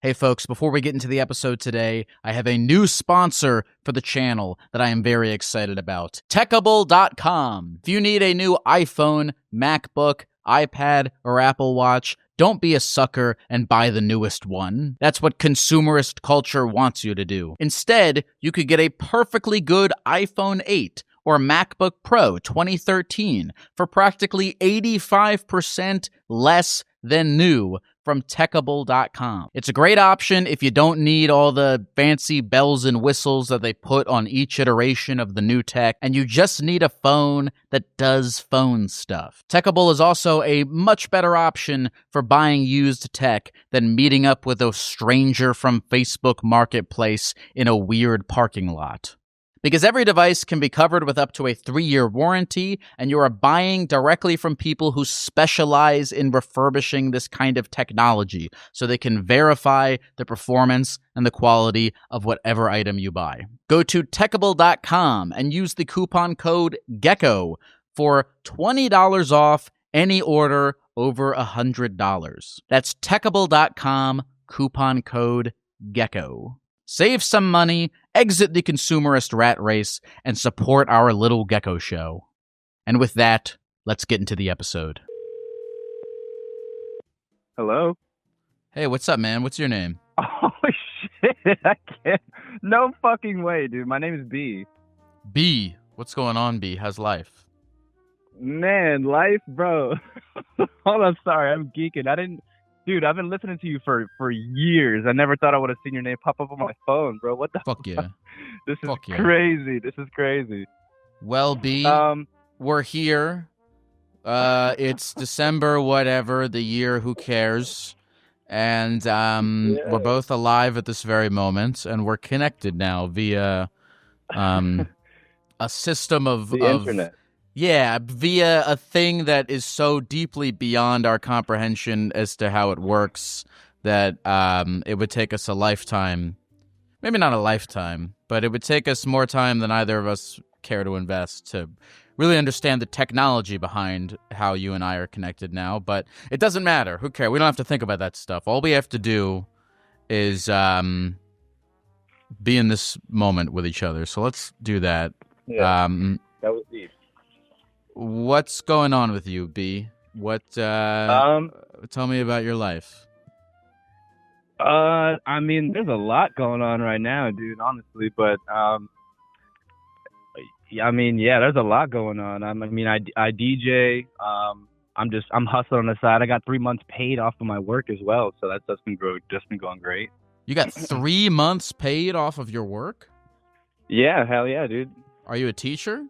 Hey folks, before we get into the episode today, I have a new sponsor for the channel that I am very excited about. Teckable.com. If you need a new iPhone, MacBook, iPad, or Apple Watch, don't be a sucker and buy the newest one. That's what consumerist culture wants you to do. Instead, you could get a perfectly good iPhone 8 or MacBook Pro 2013 for practically 85% less than new from Teckable.com. It's a great option if you don't need all the fancy bells and whistles that they put on each iteration of the new tech, and you just need a phone that does phone stuff. Teckable is also a much better option for buying used tech than meeting up with a stranger from Facebook Marketplace in a weird parking lot. Because every device can be covered with up to a 3-year warranty, and you are buying directly from people who specialize in refurbishing this kind of technology, so they can verify the performance and the quality of whatever item you buy. Go to Teckable.com and use the coupon code GECKO for $20 off any order over $100. That's Teckable.com, coupon code GECKO. Save some money, exit the consumerist rat race, and support our little Gecko show. And with that, let's get into the episode. Hello? Hey, what's up, man? What's your name? Oh, shit. I can't. No fucking way, dude. My name is B. B. What's going on, B? How's life? Man, life, bro. Hold on, sorry. I'm geeking. Dude, I've been listening to you for years. I never thought I would have seen your name pop up on my phone, bro. What the fuck? Yeah. This is crazy. This is crazy. Well, B, we're here. It's December, whatever, the year, who cares? And we're both alive at this very moment, and we're connected now via a system of internet. Yeah, via a thing that is so deeply beyond our comprehension as to how it works that it would take us a lifetime. Maybe not a lifetime, but it would take us more time than either of us care to invest to really understand the technology behind how you and I are connected now. But it doesn't matter. Who cares? We don't have to think about that stuff. All we have to do is be in this moment with each other. So let's do that. Yeah, that was deep. What's going on with you, B? Tell me about your life. I mean, there's a lot going on right now, dude, honestly, but there's a lot going on. I DJ, I'm hustling on the side. I got 3 months paid off of my work as well, so that's just been going great. You got 3 months paid off of your work? Yeah, hell yeah, dude. Are you a teacher?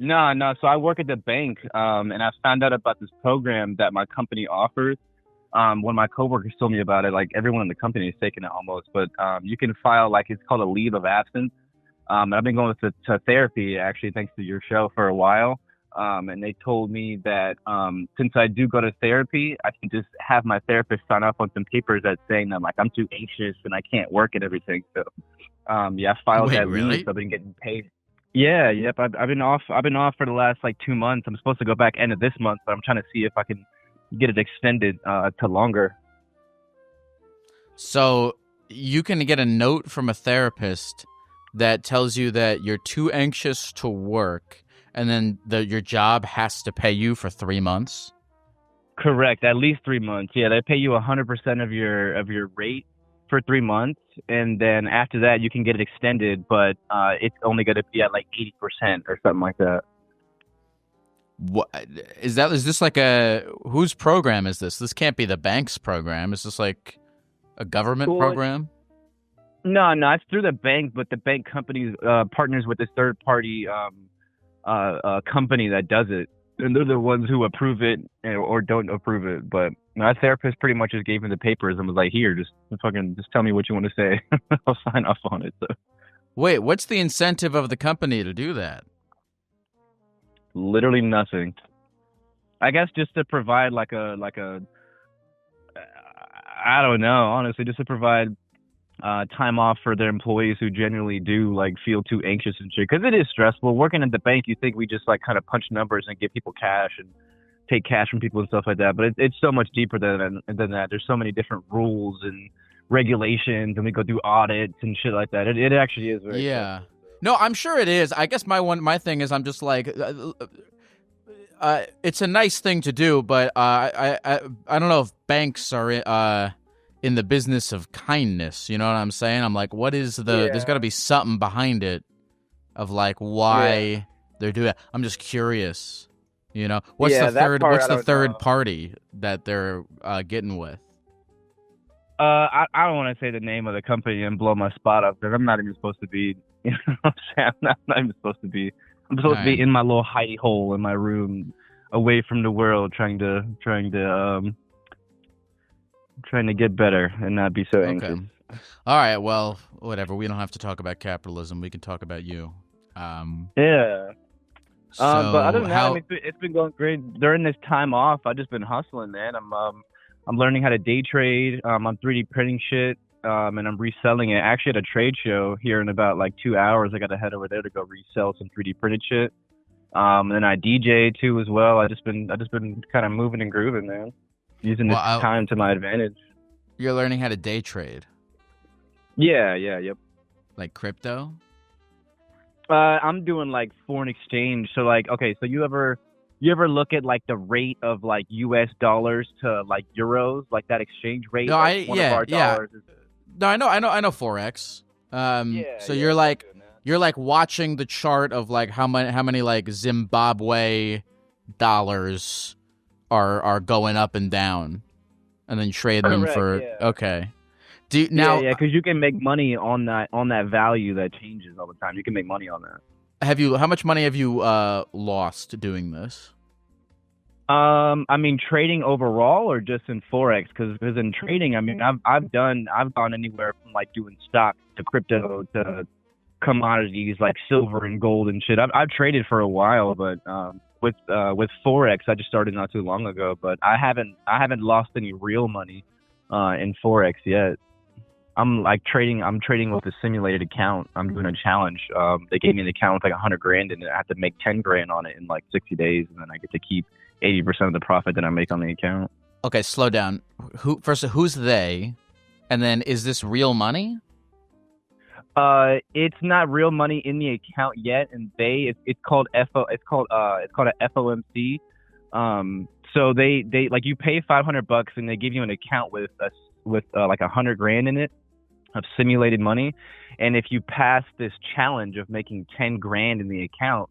No. So I work at the bank, and I found out about this program that my company offers. When my coworkers told me about it, like everyone in the company is taking it almost, but you can file it's called a leave of absence. And I've been going to therapy actually, thanks to your show, for a while. And they told me that since I do go to therapy, I can just have my therapist sign off on some papers that saying that I'm too anxious and I can't work and everything. So I filed that really? leave. So I've been getting paid. Yeah, yep. I've been off for the last 2 months. I'm supposed to go back end of this month, but I'm trying to see if I can get it extended to longer. So you can get a note from a therapist that tells you that you're too anxious to work, and then your job has to pay you for 3 months? Correct, at least 3 months. Yeah, they pay you 100% of your rate for 3 months, and then after that you can get it extended, but it's only going to be at 80% or something like that. What is that? Is this whose program is this? This can't be the bank's program. Is this like a government program? No, it's through the bank, but the bank company partners with this third party company that does it, and they're the ones who approve it or don't approve it. But my therapist pretty much just gave me the papers and was like, "Here, just tell me what you want to say. I'll sign off on it." So. Wait, what's the incentive of the company to do that? Literally nothing. I guess just to provide I don't know, honestly, just to provide time off for their employees who generally do feel too anxious and shit. Because it is stressful. Working at the bank, you think we just kind of punch numbers and give people cash and take cash from people and stuff like that. But it's so much deeper than that. There's so many different rules and regulations, and we go through audits and shit like that. It actually is very Yeah. No, I'm sure it is. I guess my thing is I'm just like, it's a nice thing to do, but I don't know if banks are in the business of kindness. You know what I'm saying? I'm like, what is there's got to be something behind it of like why they're doing it. I'm just curious. You know, what's the third party that they're getting with? I don't want to say the name of the company and blow my spot up because I'm not even supposed to be. You know what I'm saying? I'm not even supposed to be. I'm supposed to be in my little hidey hole in my room, away from the world, trying to get better and not be so anxious. Okay. All right. Well, whatever. We don't have to talk about capitalism. We can talk about you. Yeah. So but other than that, I mean, it's been going great. During this time off, I've just been hustling, man. I'm learning how to day trade. I'm 3D printing shit, and I'm reselling it. Actually, at a trade show here in about like 2 hours, I got to head over there to go resell some 3D printed shit. And then I DJ too as well. I just been kind of moving and grooving, man. Using this time to my advantage. You're learning how to day trade. Yep. Like crypto. I'm doing like foreign exchange. So like, okay, so you ever look at like the rate of like US dollars to like euros, like that exchange rate? No, like one of our dollars is... No, I know Forex. So you're like watching the chart of like how many like Zimbabwe dollars are going up and down, and then trade them for okay. Because you can make money on that value that changes all the time. You can make money on that. How much money have you lost doing this? I mean, trading overall or just in Forex? Because in trading, I mean, I've gone anywhere from like doing stock to crypto to commodities like silver and gold and shit. I've traded for a while, but with Forex, I just started not too long ago. But I haven't lost any real money in Forex yet. I'm trading with a simulated account. I'm doing a challenge. They gave me an account with like 100 grand in it. I have to make 10 grand on it in like 60 days, and then I get to keep 80% of the profit that I make on the account. Okay, slow down. Who's they? And then is this real money? It's not real money in the account yet, and it's called a FOMC. So they like you pay $500 and they give you an account with like 100 grand in it of simulated money, and if you pass this challenge of making 10 grand in the account,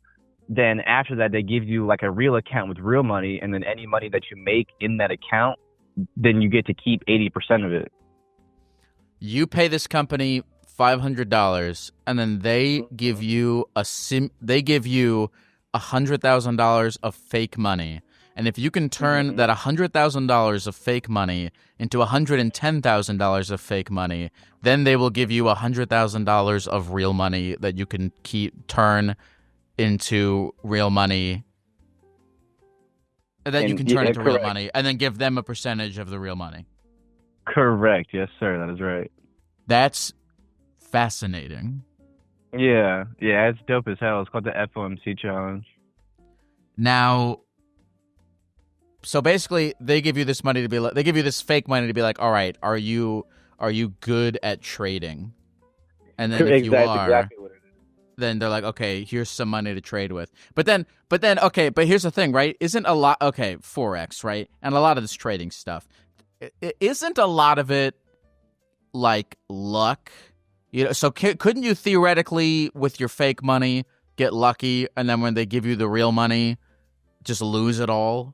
then after that they give you like a real account with real money, and then any money that you make in that account, then you get to keep 80% of it. You pay this company $500, and then they give you $100,000 of fake money. And if you can turn that $100,000 of fake money into $110,000 of fake money, then they will give you $100,000 of real money that you can turn into real money. That you can turn into real money, and then give them a percentage of the real money. Correct. Yes, sir. That is right. That's fascinating. Yeah, it's dope as hell. It's called the FOMC challenge. Now, so basically, they give you this money to be like, they give you this fake money to be like, all right, are you good at trading? And then if you are, exactly what it is. Then they're like, okay, here's some money to trade with. But then, okay, but here's the thing, right? Forex, right? And a lot of this trading stuff, isn't a lot of it like luck? You know, so couldn't you theoretically, with your fake money, get lucky, and then when they give you the real money, just lose it all?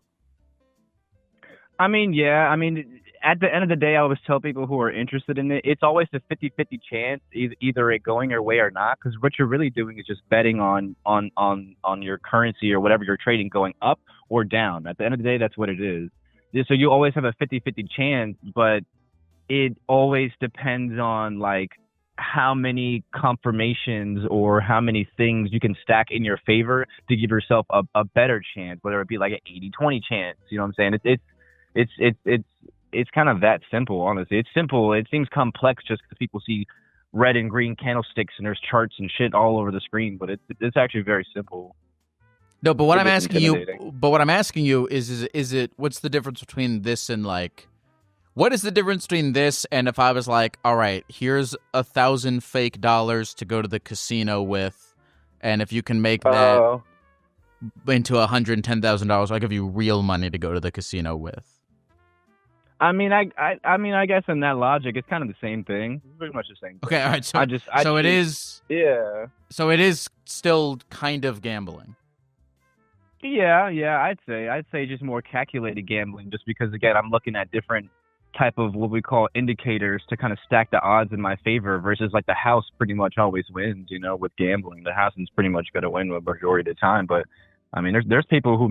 I mean, yeah. I mean, at the end of the day, I always tell people who are interested in it, it's always a 50-50 chance, either it going your way or not. Because what you're really doing is just betting on your currency or whatever you're trading going up or down. At the end of the day, that's what it is. So you always have a 50-50 chance, but it always depends on like how many confirmations or how many things you can stack in your favor to give yourself a better chance, whether it be like an 80-20 chance. You know what I'm saying? It's kind of that simple, honestly. It's simple. It seems complex just because people see red and green candlesticks and there's charts and shit all over the screen, but it's actually very simple. No, but what It I'm gets asking you, intimidating. is it what's the difference between this and like, what is the difference between this and if I was like, all right, here's 1,000 fake dollars to go to the casino with, and if you can make that into $110,000, I'll give you real money to go to the casino with. I mean, I guess in that logic, it's kind of the same thing. It's pretty much the same thing. Okay, all right. Yeah. So it is still kind of gambling. Yeah, I'd say just more calculated gambling, just because again, I'm looking at different type of what we call indicators to kind of stack the odds in my favor versus like the house pretty much always wins, you know, with gambling. The house is pretty much going to win the majority of the time. But I mean, there's people who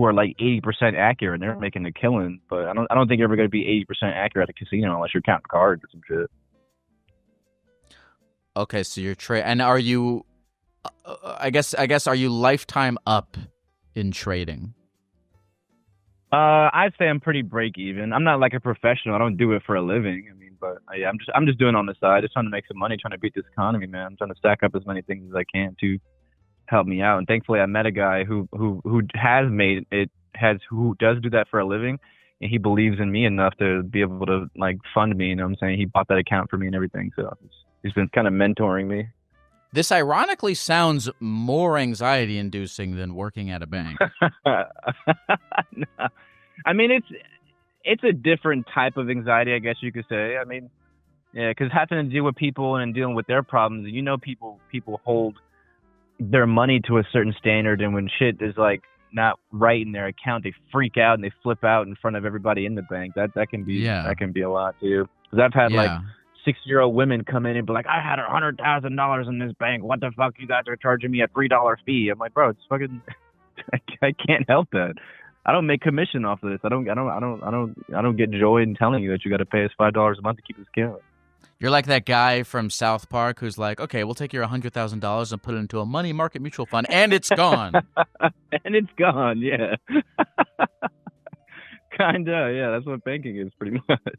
are like 80% accurate and they're making a killing. But I don't think you're ever going to be 80% accurate at a casino unless you're counting cards or some shit. Okay, so you're and are you? I guess are you lifetime up in trading? I'd say I'm pretty break even. I'm not like a professional. I don't do it for a living. I mean, but yeah, I'm just doing it on the side, just trying to make some money, trying to beat this economy, man. I'm trying to stack up as many things as I can to help me out. And thankfully, I met a guy who does do that for a living, and he believes in me enough to be able to like fund me. You know what I'm saying? He bought that account for me and everything. So he's been kind of mentoring me. This ironically sounds more anxiety-inducing than working at a bank. I mean, it's a different type of anxiety, I guess you could say. I mean, yeah, because having to deal with people and dealing with their problems, you know, people hold their money to a certain standard, and when shit is like not right in their account, they freak out and they flip out in front of everybody in the bank. That can be a lot too. Because I've had like 6-year-old women come in and be like, I had $100,000 in this bank. What the fuck? You guys are charging me a $3 fee. I'm like, bro, it's fucking. I can't help that. I don't make commission off of this. I don't get joy in telling you that you got to pay us $5 a month to keep this account. You're like that guy from South Park who's like, okay, we'll take your $100,000 and put it into a money market mutual fund, and it's gone. And it's gone, yeah. Kinda, yeah. That's what banking is, pretty much.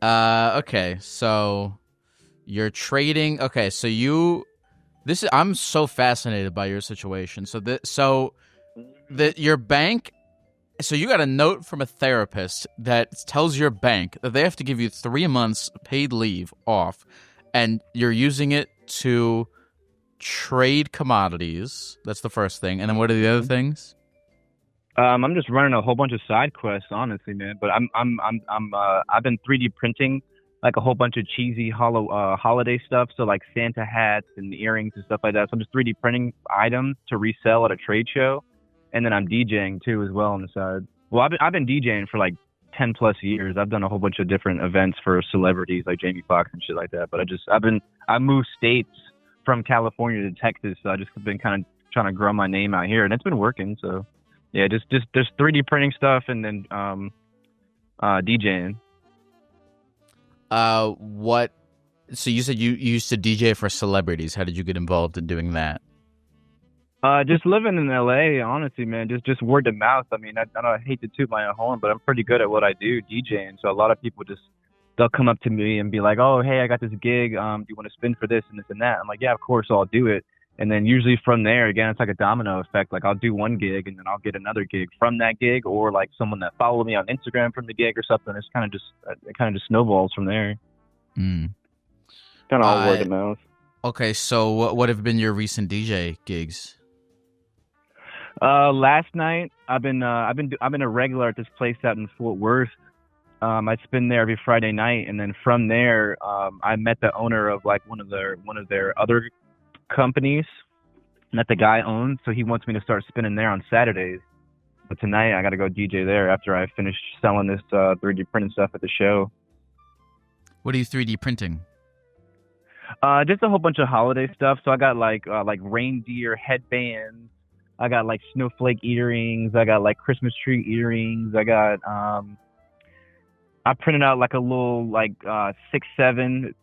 Okay, so you're trading. Okay, so I'm so fascinated by your situation. Your bank. So you got a note from a therapist that tells your bank that they have to give you 3 months paid leave off, and you're using it to trade commodities. That's the first thing. And then what are the other things? I'm just running a whole bunch of side quests, honestly, man. But I've been 3D printing like a whole bunch of cheesy holiday stuff. So like Santa hats and earrings and stuff like that. So I'm just 3D printing items to resell at a trade show. And then I'm DJing too as well on the side. Well, I've been DJing for like 10 plus years. I've done a whole bunch of different events for celebrities like Jamie Foxx and shit like that. But I moved states from California to Texas. So I just been kind of trying to grow my name out here, and it's been working. So yeah, just 3D printing stuff and then DJing. What? So you said you used to DJ for celebrities. How did you get involved in doing that? Just living in LA, honestly, man, just word of mouth. I mean, I hate to toot my own horn, but I'm pretty good at what I do, DJing. So a lot of people they'll come up to me and be like, oh, hey, I got this gig. Do you want to spin for this and this and that? I'm like, yeah, of course, I'll do it. And then usually from there, again, it's like a domino effect. Like I'll do one gig and then I'll get another gig from that gig, or like someone that followed me on Instagram from the gig or something. It's kind of just snowballs from there. Mm. Kind of all word of mouth. Okay, so what have been your recent DJ gigs? Last night I've been a regular at this place out in Fort Worth. I spin there every Friday night, and then from there, I met the owner of like one of their other companies that the guy owns. So he wants me to start spinning there on Saturdays. But tonight I got to go DJ there after I finish selling this 3D printing stuff at the show. What are you 3D printing? Just a whole bunch of holiday stuff. So I got like reindeer headbands. I got like snowflake earrings. I got like Christmas tree earrings. I got I printed out like a little like 6-7.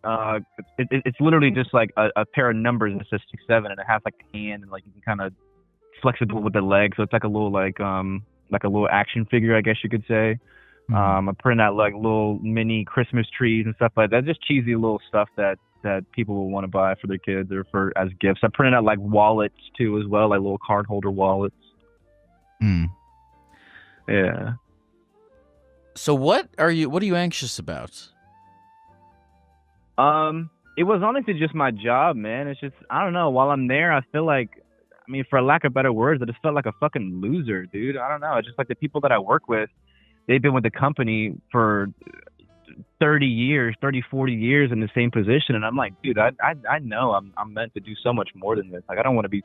It's literally just like a pair of numbers that says 6-7, and it has like a hand and like you can kind of flexible with the legs. So it's like a little like a little action figure, I guess you could say. Mhm. I print out like little mini Christmas trees and stuff like that. Just cheesy little stuff that people will want to buy for their kids or for as gifts. I printed out like wallets too as well, like little card holder wallets. Mm. Yeah. So what are you anxious about? It was honestly just my job, man. It's just I don't know. While I'm there, I feel like, I mean, for lack of better words, I just felt like a fucking loser, dude. I don't know. It's just like the people that I work with, they've been with the company for 30 years, 30, 40 years in the same position, and I'm like, dude, I know I'm meant to do so much more than this. Like, I don't want to be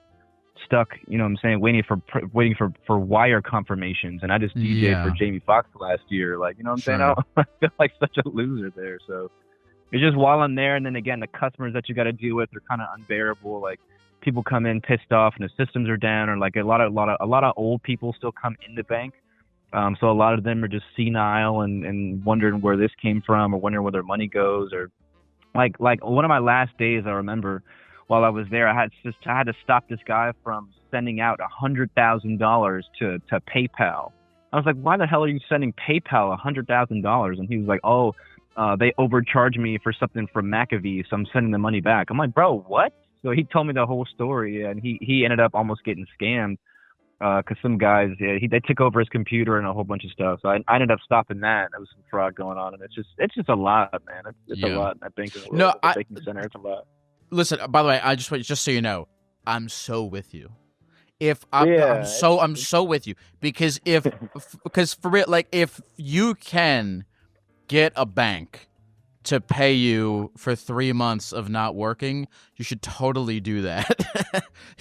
stuck, you know what I'm saying, waiting for wire confirmations, and I just DJ'd for Yeah, Jamie Foxx last year. Like, you know what I'm saying? sure. I feel like such a loser there. So it's just while I'm there, and then again, the customers that you got to deal with are kind of unbearable. Like, people come in pissed off, and the systems are down, or like a lot of old people still come in the bank. So a lot of them are just senile and wondering where this came from, or wondering where their money goes, or like one of my last days, I remember while I was there, I had to stop this guy from sending out $100,000 to PayPal. I was like, why the hell are you sending PayPal $100,000? And he was like, oh, they overcharged me for something from McAfee, so I'm sending the money back. I'm like, bro, what? So he told me the whole story, and he ended up almost getting scammed because some guys, yeah, they took over his computer and a whole bunch of stuff. So I ended up stopping that. There was some fraud going on, and it's just a lot, man. It's a Yeah. lot. I think in the world, No, at the banking center, it's a lot. listen. By the way, I just so you know, I'm so with you. If Yeah, I'm so with you because because for real, like if you can get a bank to pay you for 3 months of not working, you should totally do that.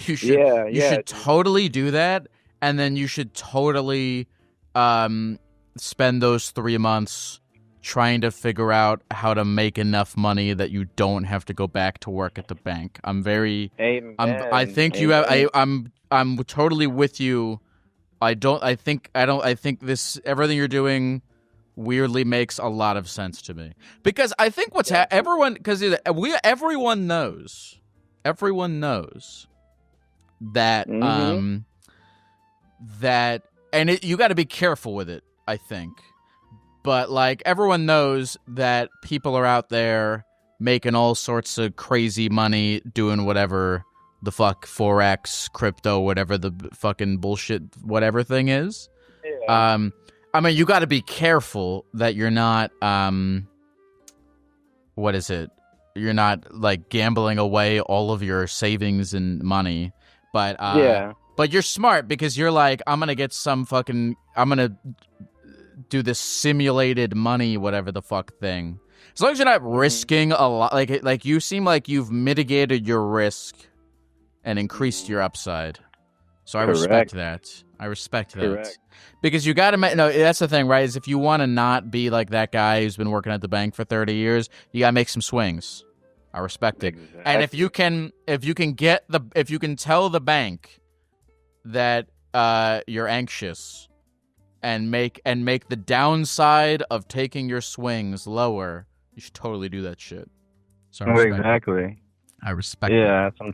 you should yeah, you yeah, should dude. totally do that, and then you should totally um, spend those 3 months trying to figure out how to make enough money that you don't have to go back to work at the bank. I Amen, think you have. amen. I'm totally with you. I think this everything you're doing weirdly makes a lot of sense to me because I think Yeah, everyone because everyone knows that mhm. that and you got to be careful with it, I think, but like everyone knows that people are out there making all sorts of crazy money doing whatever the fuck forex, crypto, whatever the fucking bullshit whatever thing is. Yeah, um I mean, you got to be careful that you're not what is it? You're not like gambling away all of your savings and money. yeah. But you're smart because you're like, I'm going to do this simulated money whatever the fuck thing. As long as you're not Mhm, risking a lot, like you seem like you've mitigated your risk and increased mhm. your upside. So I respect Correct, that. I respect that. correct. Because you got to no, that's the thing, right? Is if you want to not be like that guy who's been working at the bank for 30 years, you got to make some swings. I respect it. And Exactly. if you can tell the bank that you're anxious and make the downside of taking your swings lower, you should totally do that shit. So I Oh, respect it. exactly. I respect it. Yeah, so I'm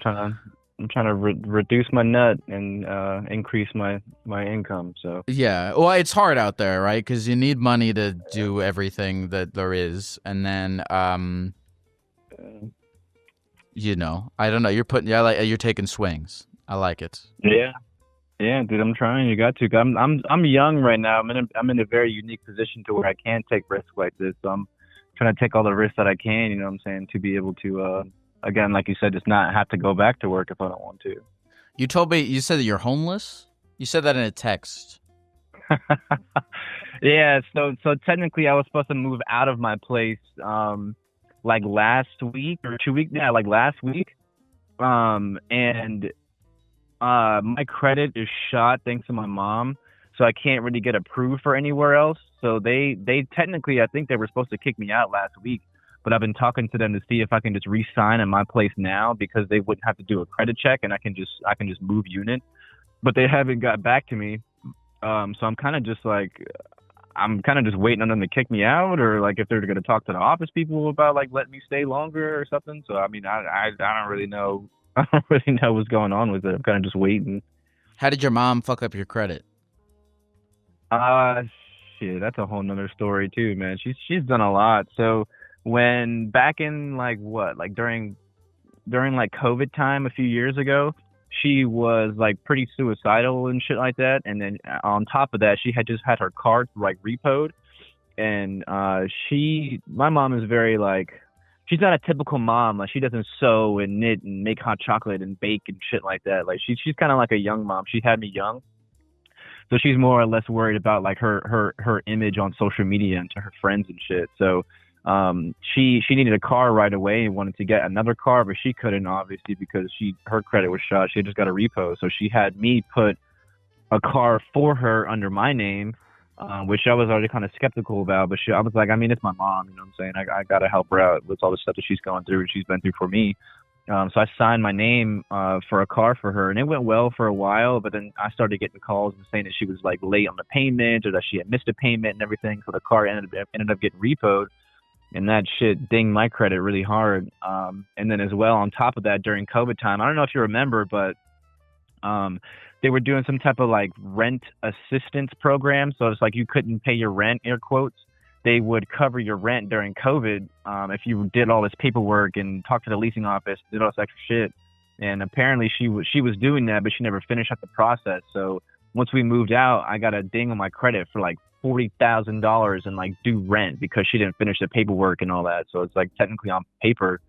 trying to reduce my nut and increase my income. So Yeah, well, it's hard out there, right? Because you need money to do everything that there is, and then, uh, I don't know. You're taking swings. I like it. yeah, yeah, dude, I'm trying. You got to. I'm young right now. I'm in a very unique position to where I can take risks like this. So I'm trying to take all the risks that I can. You know what I'm saying, to be able to again, like you said, just not have to go back to work if I don't want to. You said that you're homeless. You said that in a text. Yeah, so technically I was supposed to move out of my place like last week or 2 weeks, yeah, like last week. And my credit is shot thanks to my mom, so I can't really get approved for anywhere else. So they technically, I think they were supposed to kick me out last week, but I've been talking to them to see if I can just re-sign in my place now because they wouldn't have to do a credit check and I can just move unit. But they haven't got back to me. So I'm kind of just waiting on them to kick me out, or like if they're going to talk to the office people about like letting me stay longer or something. So I mean, I don't really know. I don't really know what's going on with it. I'm kind of just waiting. How did your mom fuck up your credit? Uh, Shit, that's a whole nother story too, man. She's done a lot. So when back in like what, like during like COVID time a few years ago, she was like pretty suicidal and shit like that. And then on top of that, she had just had her car like repoed. And my mom is very like, she's not a typical mom. Like she doesn't sew and knit and make hot chocolate and bake and shit like that. Like she's kind of like a young mom. She had me young. So she's more or less worried about like her image on social media and to her friends and shit. So she needed a car right away and wanted to get another car, but she couldn't obviously because her credit was shot. She had just got a repo. So she had me put a car for her under my name, which I was already kind of skeptical about. But I was like, I mean, it's my mom, you know what I'm saying? I got to help her out with all the stuff that she's going through and she's been through for me. So I signed my name for a car for her, and it went well for a while. But then I started getting calls and saying that she was like late on the payment or that she had missed a payment and everything. So the car ended up getting repoed, and that shit dinged my credit really hard. And then as well, on top of that, during COVID time, I don't know if you remember, but they were doing some type of like rent assistance program. So it's like you couldn't pay your rent, air quotes. They would cover your rent during COVID if you did all this paperwork and talked to the leasing office, did all this extra shit. And apparently she was doing that, but she never finished up the process. So once we moved out, I got a ding on my credit for like $40,000 in like due rent because she didn't finish the paperwork and all that. So it's like technically on paper,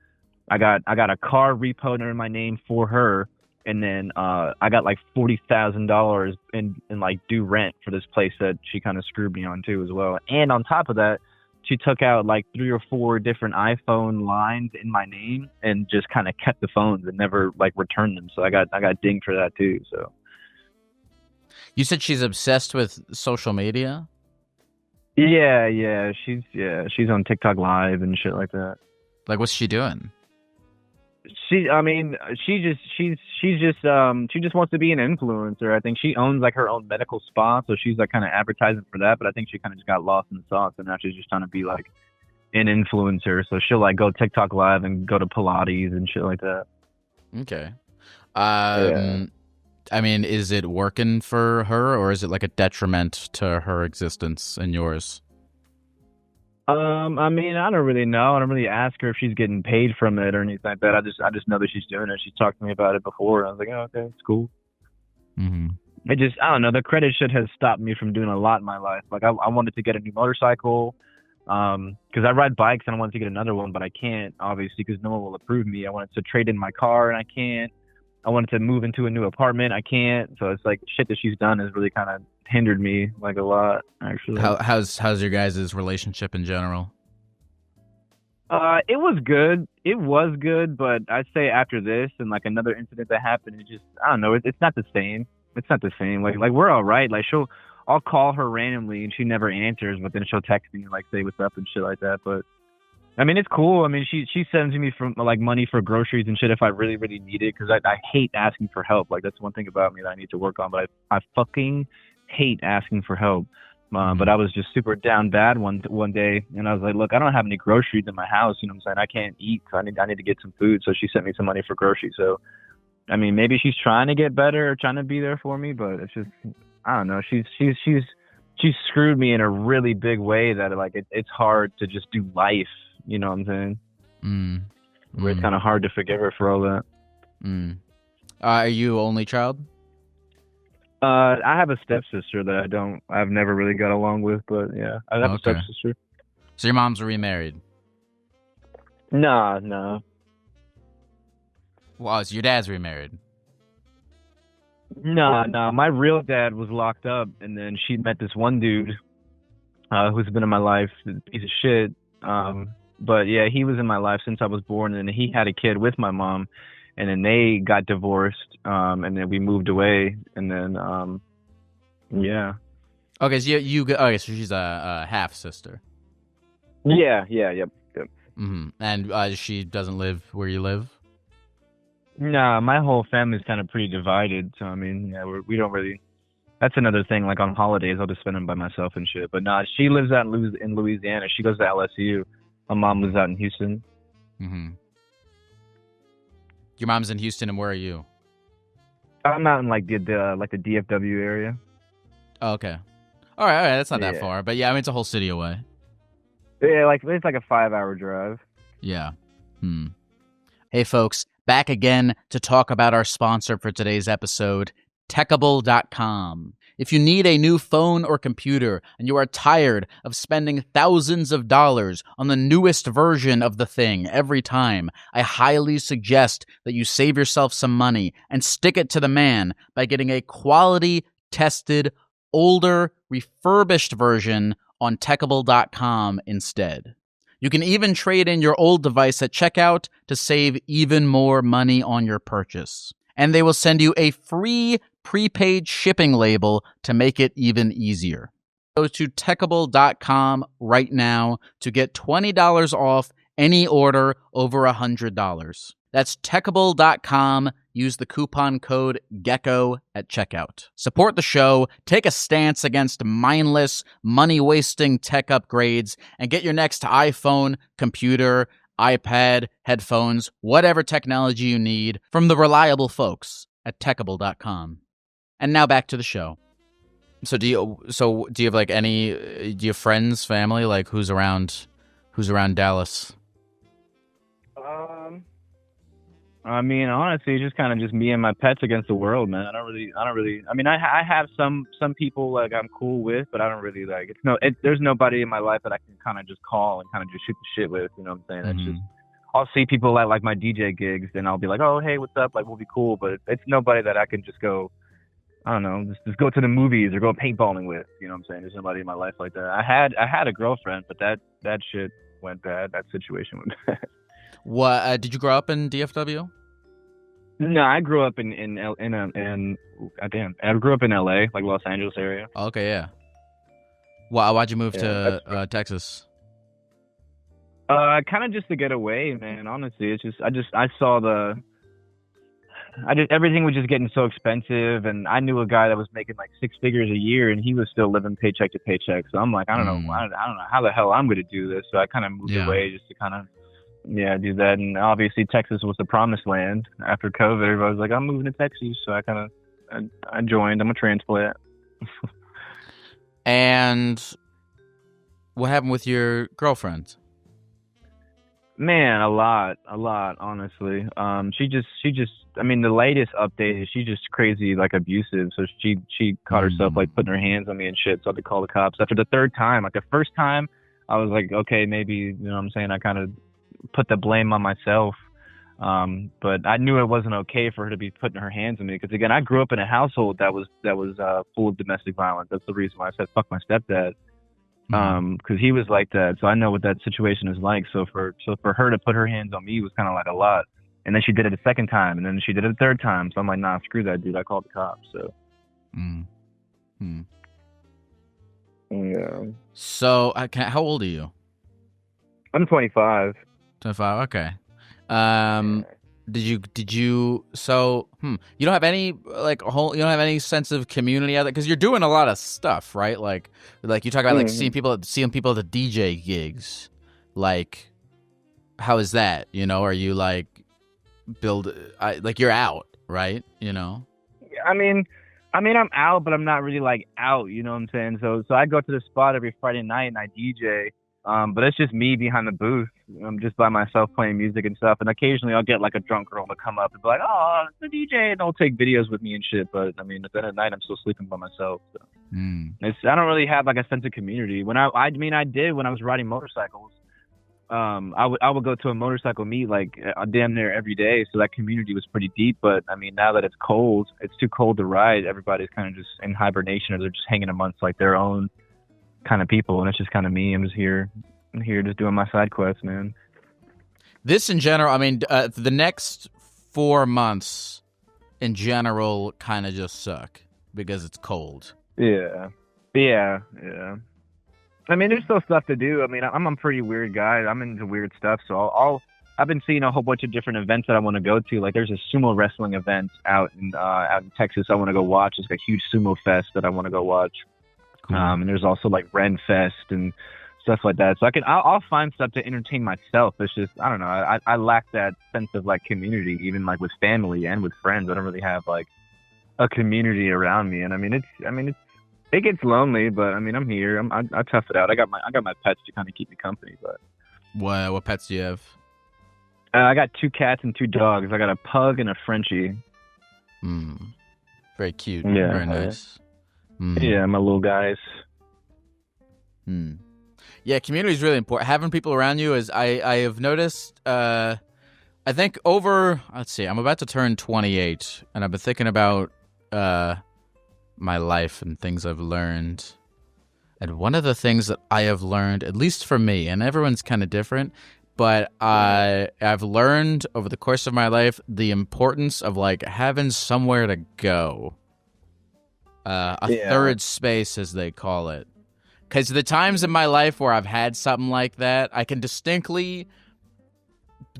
I got a car repoed under my name for her. And then I got like $40,000 in like due rent for this place that she kind of screwed me on too as well. And on top of that, she took out like 3 or 4 different iPhone lines in my name and just kind of kept the phones and never like returned them. So I got dinged for that too. So you said she's obsessed with social media? Yeah. She's on TikTok Live and shit like that. Like, what's she doing? She just wants to be an influencer. I think she owns like her own medical spa, so she's like kind of advertising for that. But I think she kind of just got lost in the sauce, and now she's just trying to be like an influencer. So she'll like go TikTok Live and go to Pilates and shit like that. Okay. Yeah. I mean, is it working for her, or is it like a detriment to her existence and yours? I mean, I don't really know. I don't really ask her if she's getting paid from it or anything like that. I just know that she's doing it. She talked to me about it before. And I was like, oh, okay, it's cool. Mm-hmm. I don't know. The credit shit has stopped me from doing a lot in my life. Like I wanted to get a new motorcycle, because I ride bikes and I wanted to get another one, but I can't obviously because no one will approve me. I wanted to trade in my car and I can't. I wanted to move into a new apartment. I can't. So it's like shit that she's done has really kind of hindered me like a lot, actually. How's your guys' relationship in general? It was good. It was good, but I'd say after this and like another incident that happened, it just, I don't know. It's not the same. It's not the same. Like we're all right. Like I'll call her randomly and she never answers, but then she'll text me and like say what's up and shit like that. But I mean, it's cool. I mean, she sends me from like money for groceries and shit if I really, really need it. Cause I hate asking for help. Like that's one thing about me that I need to work on, but I fucking hate asking for help. But I was just super down bad one day, and I was like, look, I don't have any groceries in my house. You know what I'm saying? I can't eat. So I need to get some food. So she sent me some money for groceries. So, I mean, maybe she's trying to get better or trying to be there for me, but it's just, I don't know. She's screwed me in a really big way that like it's hard to just do life. You know what I'm saying? Where it's kind of hard to forgive her for all that. Are you only child? I have a stepsister that I've never really got along with, but yeah, I have a stepsister. So your mom's remarried? Nah. Well, so your dad's remarried? Nah. My real dad was locked up, and then she met this one dude who's been in my life, piece of shit. But yeah, he was in my life since I was born, and then he had a kid with my mom. And then they got divorced, and then we moved away, and then, yeah. Okay, so so she's a half sister. Yep. Mm-hmm. And she doesn't live where you live? Nah, my whole family's kind of pretty divided, so I mean, yeah, we don't really. That's another thing. Like on holidays, I'll just spend them by myself and shit. But nah, she lives out in Louisiana. She goes to LSU. My mom lives out in Houston. Mm-hmm. Your mom's in Houston, and where are you? I'm out in like the DFW area. Oh, okay. All right. That's not that Yeah. far, but yeah, I mean it's a whole city away. Yeah, like it's like a 5-hour drive. Yeah. Hey, folks, back again to talk about our sponsor for today's episode, Techable.com. If you need a new phone or computer and you are tired of spending thousands of dollars on the newest version of the thing every time, I highly suggest that you save yourself some money and stick it to the man by getting a quality, tested, older, refurbished version on Techable.com instead. You can even trade in your old device at checkout to save even more money on your purchase. And they will send you a free prepaid shipping label to make it even easier. Go to Techable.com right now to get $20 off any order over $100. That's Techable.com. Use the coupon code GECKO at checkout. Support the show, take a stance against mindless, money-wasting tech upgrades, and get your next iPhone, computer, iPad, headphones, whatever technology you need from the reliable folks at Techable.com. And now back to the show. So do you have like do you have friends, family, like who's around Dallas? I mean, honestly, it's just kind of just me and my pets against the world, man. I don't really. I mean, I have some people like I'm cool with, but I don't really like. There's nobody in my life that I can kind of just call and kind of just shoot the shit with. You know what I'm saying? It's just I'll see people at like my DJ gigs, and I'll be like, oh hey, what's up? Like we'll be cool, but it's nobody that I can just go. I don't know, just go to the movies or go paintballing with. You know what I'm saying? There's nobody in my life like that. I had a girlfriend, but that shit went bad. That situation went bad. What did you grow up in DFW? No, I grew up I grew up in LA, like Los Angeles area. Okay, yeah. Why'd you move to Texas? Kind of just to get away, man. Honestly, it's just I saw everything was just getting so expensive, and I knew a guy that was making like 6 figures a year, and he was still living paycheck to paycheck. So I'm like, I don't know how the hell I'm gonna do this. So I kind of moved away just to kind of do that. And obviously Texas was the promised land after COVID. Everybody was like, I'm moving to Texas, so I joined. I'm a transplant. And what happened with your girlfriend? Man, a lot, honestly. She just, I mean, the latest update is she's just crazy, like abusive. So she caught herself like putting her hands on me and shit. So I had to call the cops after the third time. Like the first time I was like, okay, maybe, you know what I'm saying? I kind of put the blame on myself. But I knew it wasn't okay for her to be putting her hands on me. Cause again, I grew up in a household that was full of domestic violence. That's the reason why I said, fuck my stepdad. Cause he was like that. So I know what that situation is like. So for her to put her hands on me was kind of like a lot. And then she did it a second time, and then she did it a third time. So I'm like, nah, screw that, dude. I called the cops. So. Yeah. So how old are you? I'm 25. 25. Okay. Did you so you don't have any you don't have any sense of community out there, because you're doing a lot of stuff, right? Like you talk about like seeing people at the DJ gigs. Like, how is that? You know, are you like you're out, right? You know? I mean I'm out, but I'm not really like out, you know what I'm saying? So I go to the spot every Friday night and I DJ. But it's just me behind the booth. I'm just by myself playing music and stuff. And occasionally I'll get like a drunk girl to come up and be like, oh, it's the DJ. And they'll take videos with me and shit. But I mean, at the end of the night, I'm still sleeping by myself. So. I don't really have like a sense of community. I did when I was riding motorcycles. I would go to a motorcycle meet like damn near every day. So that community was pretty deep. But I mean, now that it's cold, it's too cold to ride. Everybody's kind of just in hibernation, or they're just hanging amongst like their own kind of people, and it's just kind of me. I'm here just doing my side quests, man. This in general, I mean, the next 4 months in general kind of just suck because it's cold. Yeah. I mean, there's still stuff to do. I mean, I'm a pretty weird guy. I'm into weird stuff, so I've been seeing a whole bunch of different events that I want to go to. Like, there's a sumo wrestling event out in Texas I want to go watch. It's like a huge sumo fest that I want to go watch. Cool. And there's also like Ren Fest and stuff like that. So I'll find stuff to entertain myself. It's just, I don't know. I lack that sense of like community, even like with family and with friends. I don't really have like a community around me. And I mean, it's It gets lonely, but I mean, I'm here. I tough it out. I got my pets to kind of keep me company, but What pets do you have? I got 2 cats and 2 dogs. I got a pug and a Frenchie. Hmm. Very cute. Yeah, Very nice. yeah, my little guys. Hmm. Yeah, community is really important. Having people around you is I have noticed. I think over. Let's see. I'm about to turn 28, and I've been thinking about my life and things I've learned. And one of the things that I have learned, at least for me, and everyone's kind of different, but I've learned over the course of my life the importance of like having somewhere to go, a third space, as they call it. Because the times in my life where I've had something like that, I can distinctly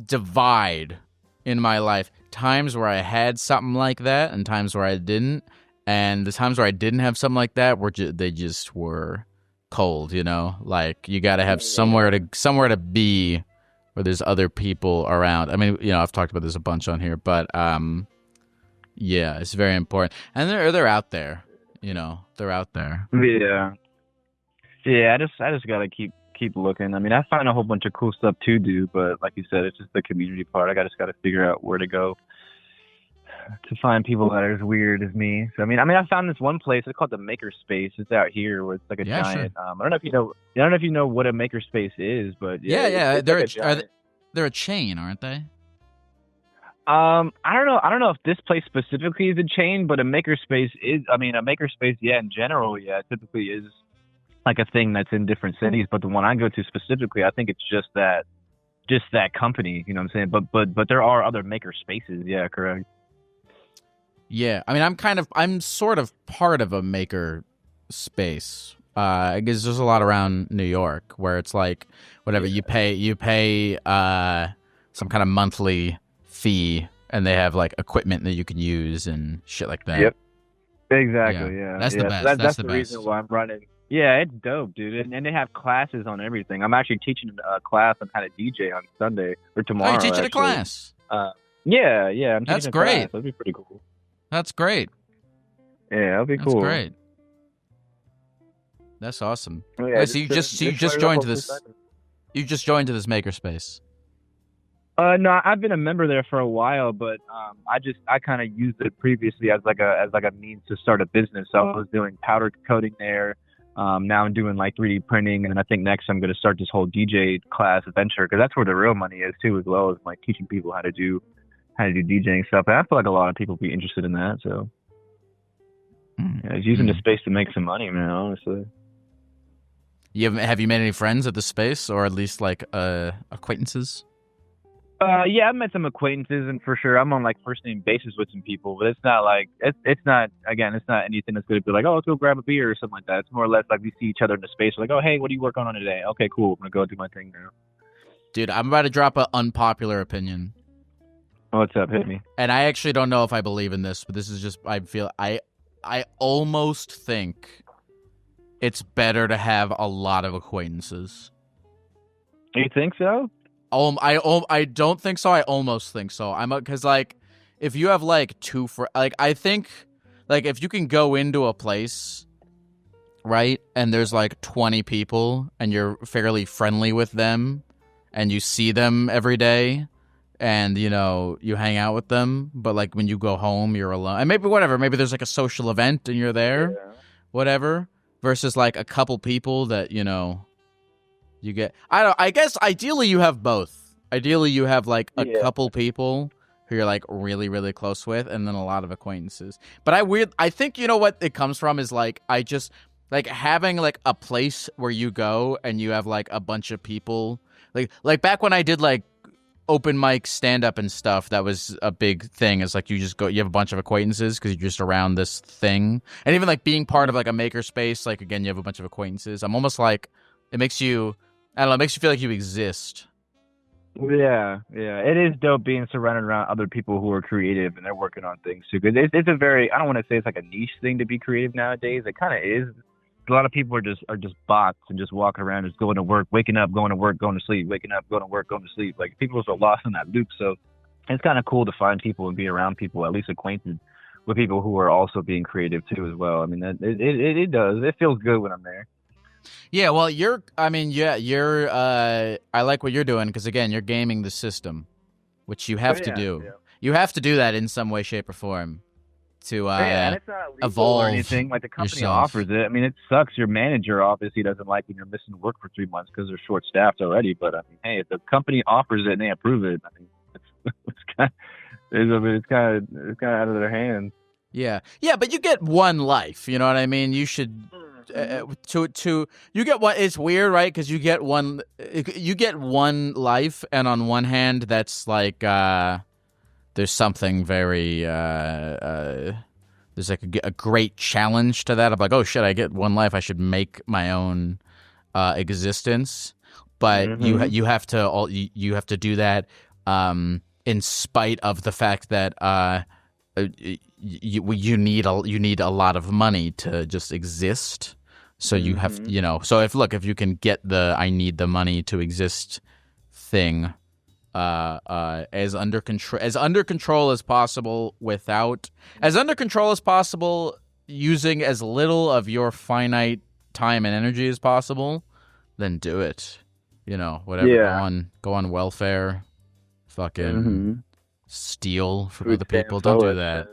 divide in my life times where I had something like that and times where I didn't. And the times where I didn't have something like that were they just were cold, you know? Like you got to have somewhere to be where there's other people around. I mean, you know, I've talked about this a bunch on here, but yeah, it's very important. And they're out there, you know. They're out there. Yeah. Yeah, I just gotta keep looking. I mean, I find a whole bunch of cool stuff to do, but like you said, it's just the community part. I just gotta figure out where to go to find people that are as weird as me. So I found this one place. It's called the Maker Space. It's out here where it's like a giant. Sure. I don't know if you know. I don't know if you know what a Maker Space is, but Yeah. it's like a giant. They're a chain, aren't they? I don't know. I don't know if this place specifically is a chain, but a makerspace is. I mean, a makerspace, yeah, in general, yeah, typically is like a thing that's in different cities. But the one I go to specifically, I think it's just that company. You know what I'm saying? But there are other maker spaces. Yeah, correct. Yeah, I mean, I'm sort of part of a maker space. I guess there's a lot around New York where it's like whatever you pay some kind of monthly fee, and they have like equipment that you can use and shit like that. Yep. Exactly. Yeah. That's yeah. the best. That's the the reason best. why I'm running. Yeah, it's dope, dude. And they have classes on everything. I'm actually teaching a class on how to DJ on Sunday or Oh, you're tomorrow. teaching a Actually. class. Yeah. I'm That's teaching a great. class. That'd be pretty cool. That's great. Yeah, that'll be That's cool. great. That's awesome. Yeah, Wait, so you just joined to this. You just joined to this makerspace. No, I've been a member there for a while, but I kind of used it previously as like a means to start a business. So I was doing powder coating there. Now I'm doing like 3D printing, and I think next I'm going to start this whole DJ class venture because that's where the real money is too, as well as like teaching people how to do DJing stuff. And I feel like a lot of people would be interested in that. So yeah, it's using the space to make some money, man. Honestly. Have you made any friends at the space, or at least like acquaintances? Yeah, I've met some acquaintances, and for sure, I'm on like first name basis with some people. But it's not like it's not anything that's going to be like, oh, let's go grab a beer or something like that. It's more or less like we see each other in the space. We're like, oh, hey, what are you working on today? Okay, cool. I'm gonna go do my thing now. Dude, I'm about to drop an unpopular opinion. What's up? Hit me. And I actually don't know if I believe in this, but this is just I almost think it's better to have a lot of acquaintances. You think so? I don't think so. I almost think so. Because like if you have like I think like if you can go into a place, right, and there's like 20 people and you're fairly friendly with them and you see them every day and you know you hang out with them, but like when you go home you're alone. And maybe there's like a social event and you're there, whatever, versus like a couple people that, you know, you get. I guess ideally you have both. Ideally you have like a couple people who you're like really, really close with, and then a lot of acquaintances. But I think, you know what it comes from is like I just like having like a place where you go and you have like a bunch of people. Like back when I did like open mic stand up and stuff, that was a big thing. It's like you just go, you have a bunch of acquaintances because you're just around this thing. And even like being part of like a maker space, like again, you have a bunch of acquaintances. I'm almost like it makes you feel like you exist. Yeah. It is dope being surrounded around other people who are creative and they're working on things too. Because it's a very, I don't want to say it's like a niche thing to be creative nowadays. It kind of is. A lot of people are just bots and just walking around, just going to work, waking up, going to work, going to sleep, waking up, going to work, going to sleep. Like people are so lost in that loop. So it's kind of cool to find people and be around people, at least acquainted with people who are also being creative too as well. I mean, it does. It feels good when I'm there. Yeah, well, I like what you're doing because again, you're gaming the system, which you have to do. Yeah. You have to do that in some way, shape, or form to Yeah, and it's not illegal or evolve anything. Like the company yourself. offers it. I mean, it sucks. Your manager obviously doesn't like when you're missing work for 3 months because they're short staffed already. But I mean, hey, if the company offers it and they approve it, I mean, it's kind it's kind of out of their hands. Yeah, yeah, but you get one life. You know what I mean? You should to you get one. It's weird, right? Because you get one life, and on one hand, that's like there's something very there's like a great challenge to that. I'm like, oh shit, I get one life. I should make my own existence. But you have to do that in spite of the fact that you need a lot of money to just exist. So you have so if you can get the I need the money to exist thing as under control as possible using as little of your finite time and energy as possible, then do it. Whatever. Yeah. Go on welfare. Fucking steal from Food other people. stamps, Don't all do that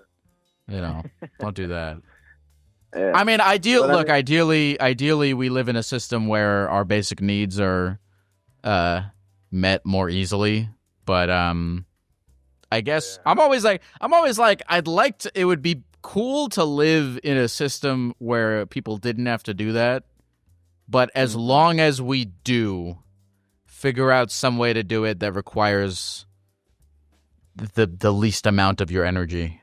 that. Don't do that. Yeah. I mean, But ideally, we live in a system where our basic needs are met more easily. But I guess I'm always like, it would be cool to live in a system where people didn't have to do that. But as long as we do figure out some way to do it that requires the least amount of your energy.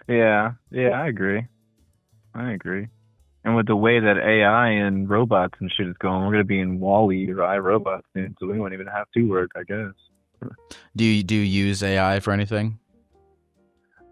Yeah, I agree. And with the way that AI and robots and shit is going, we're gonna be in Wall-E or iRobot soon, so we won't even have to work, I guess. Do you use AI for anything?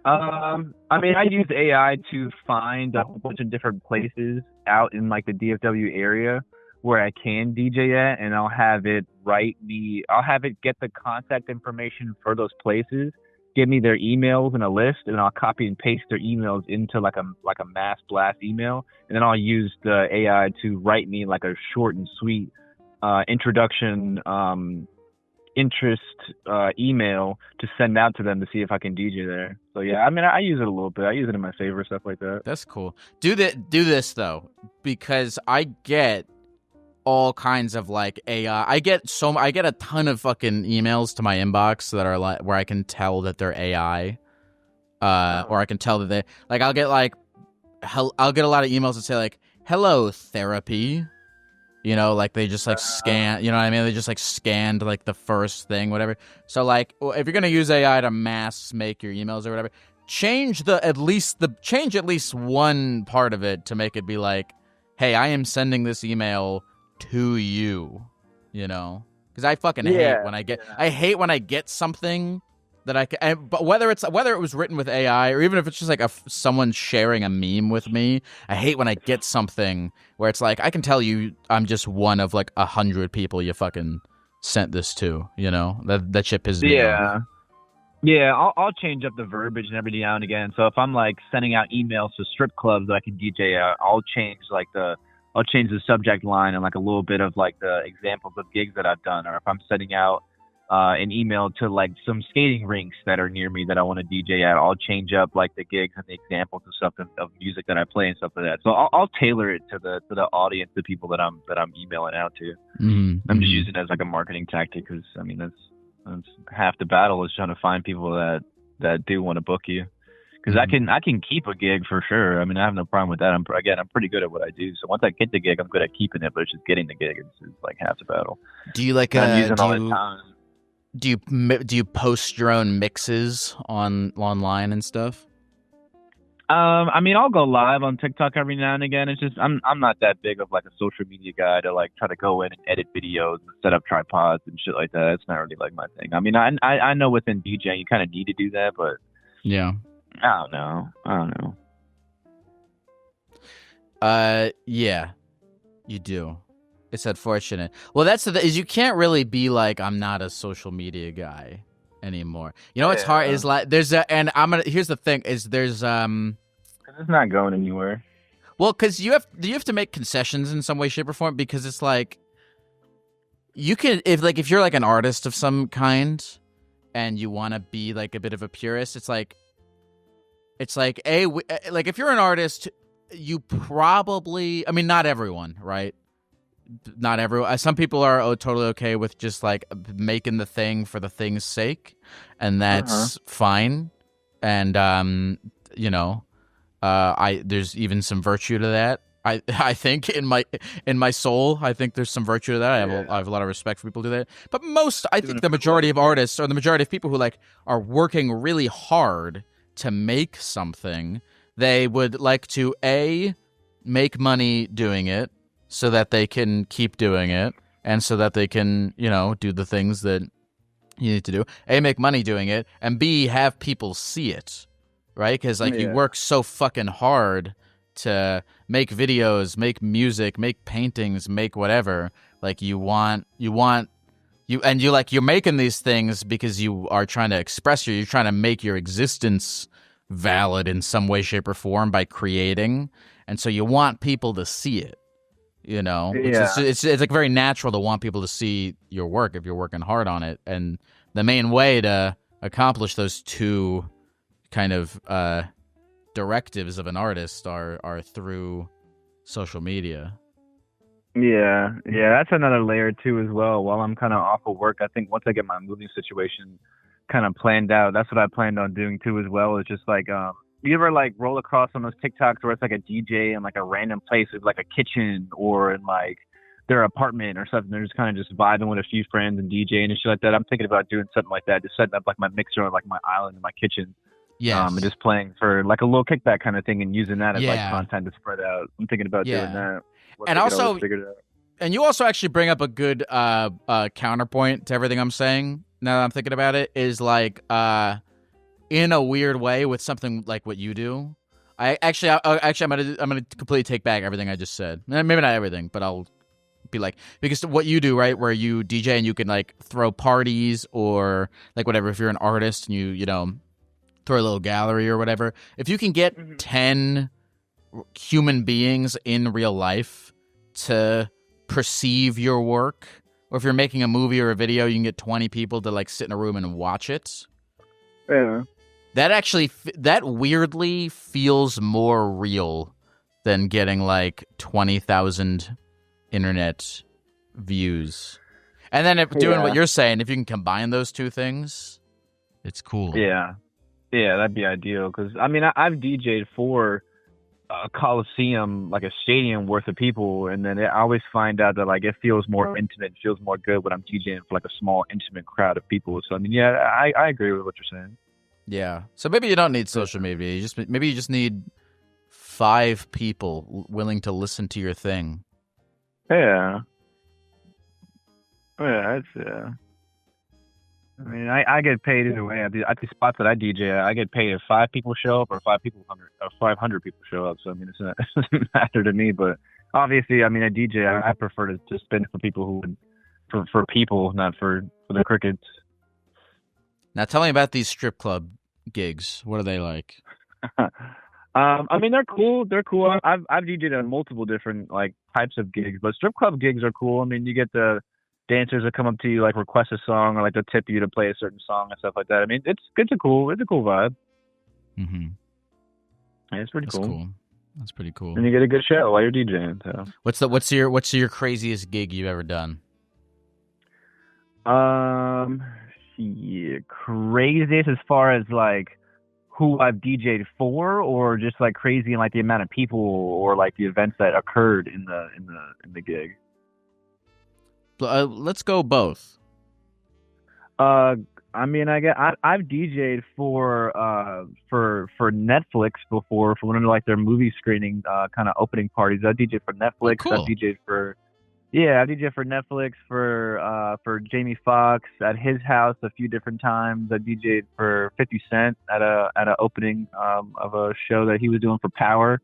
I mean, I use AI to find a whole bunch of different places out in like the DFW area where I can DJ at, and I'll have it get the contact information for those places, give me their emails in a list, and I'll copy and paste their emails into like a mass blast email, and then I'll use the AI to write me like a short and sweet introduction interest email to send out to them to see if I can DJ there. So yeah, I mean, I use it a little bit. I use it in my favor, stuff like that. That's cool. Do this though, because I get all kinds of like AI. I get a ton of fucking emails to my inbox that are like where I can tell that they're AI, or I can tell that they like. I'll get a lot of emails that say like, "Hello, therapy." Like they just like scan. You know what I mean? They just like scanned like the first thing, whatever. So like, if you're gonna use AI to mass make your emails or whatever, change at least one part of it to make it be like, "Hey, I am sending this email to you," because I fucking hate when I get something that I can, but whether it was written with AI or even if it's just like someone sharing a meme with me, I hate when I get something where it's like I can tell you I'm just one of like 100 people you fucking sent this to. That shit pisses me off. Yeah, I'll change up the verbiage and every now and again. So if I'm like sending out emails to strip clubs that I can DJ out, I'll change the subject line and like a little bit of like the examples of gigs that I've done. Or if I'm sending out an email to like some skating rinks that are near me that I want to DJ at, I'll change up like the gigs and the examples of stuff of music that I play and stuff like that. So I'll tailor it to the audience, the people that I'm emailing out to. I'm just using it as like a marketing tactic because I mean that's half the battle is trying to find people that do want to book you. Because I can keep a gig for sure. I mean, I have no problem with that. I'm pretty good at what I do. So once I get the gig, I'm good at keeping it. But it's just getting the gig is like half the battle. Do you like all the time. Do you post your own mixes online and stuff? I mean, I'll go live on TikTok every now and again. It's just I'm not that big of like a social media guy to like try to go in and edit videos and set up tripods and shit like that. It's not really like my thing. I mean, I know within DJing you kind of need to do that, but yeah. I don't know. Yeah, you do. It's unfortunate. Well, that's is you can't really be like, I'm not a social media guy. anymore. You know what's hard is like here's the thing is there's 'Cause it's not going anywhere. well, because you have to make concessions in some way, shape, or form, because it's like you can if you're like an artist of some kind and you want to be like a bit of a purist, it's like like if you're an artist, you probably, I mean, not everyone, right? Not everyone. Some people are totally okay with just like making the thing for the thing's sake, and that's fine. And there's even some virtue to that. I think in my soul, I think there's some virtue to that. I have a lot of respect for people who do that. But I think the majority of artists, or the majority of people who like are working really hard to make something, they would like to make money doing it so that they can keep doing it, and so that they can do the things that you need to do. Make money doing it, and B, have people see it, right? Because you work so fucking hard to make videos, make music, make paintings, make whatever. Like you're making these things because you are trying to express you're trying to make your existence valid in some way, shape, or form by creating, and so you want people to see it. It's like very natural to want people to see your work if you're working hard on it, and the main way to accomplish those two kind of directives of an artist are through social media. Yeah, that's another layer too as well. While I'm kind of off of work, I think once I get my moving situation kind of planned out, that's what I planned on doing too as well. Is just like you ever like roll across on those TikToks where it's like a DJ in like a random place with like a kitchen or in like their apartment or something? They're just kind of just vibing with a few friends and DJing and shit like that. I'm thinking about doing something like that, just setting up like my mixer on like my island in my kitchen. Yes. And just playing for like a little kickback kind of thing and using that as like content to spread out. I'm thinking about doing that. And also, and you also actually bring up a good counterpoint to everything I'm saying. Now that I'm thinking about it, is like in a weird way with something like what you do. I'm gonna completely take back everything I just said. Maybe not everything, but I'll be like, because what you do, right, where you DJ and you can like throw parties or like whatever. If you're an artist and you throw a little gallery or whatever, if you can get 10 human beings in real life to perceive your work, or if you're making a movie or a video, you can get 20 people to like sit in a room and watch it. Yeah. That weirdly feels more real than getting like 20,000 internet views. And then doing what you're saying, if you can combine those two things, it's cool. Yeah, that'd be ideal. Because I mean, I've DJ'd for a coliseum, like a stadium worth of people, and then I always find out that like it feels more intimate, feels more good when I'm DJing for like a small intimate crowd of people. So I mean, I agree with what you're saying. Yeah. So maybe you don't need social media. You just need 5 people willing to listen to your thing. Yeah. Yeah, I mean, I get paid either way. At the spots that I DJ, I get paid if 5 people show up or 500 people show up. So I mean, it doesn't matter to me. But obviously, I mean, a DJ, I prefer to spin for people who would, for people, not for the crickets. Now, tell me about these strip club gigs. What are they like? I mean, they're cool. I've DJed on multiple different like types of gigs, but strip club gigs are cool. I mean, you get the dancers that come up to you, like request a song, or like they'll tip you to play a certain song and stuff like that. I mean, it's a cool vibe. Mm-hmm. Yeah, it's pretty cool. That's pretty cool. And you get a good show while you're DJing. So. What's your craziest gig you've ever done? Craziest as far as like who I've DJ'd for, or just like crazy in like the amount of people or like the events that occurred in the gig. Let's go both. I mean, I've DJ'd for Netflix before, for one of like their movie screening kind of opening parties. I DJ'd for Netflix. Oh, cool. I DJ'd for Netflix for Jamie Foxx at his house a few different times. I DJ'd for 50 Cent at a opening of a show that he was doing for Power.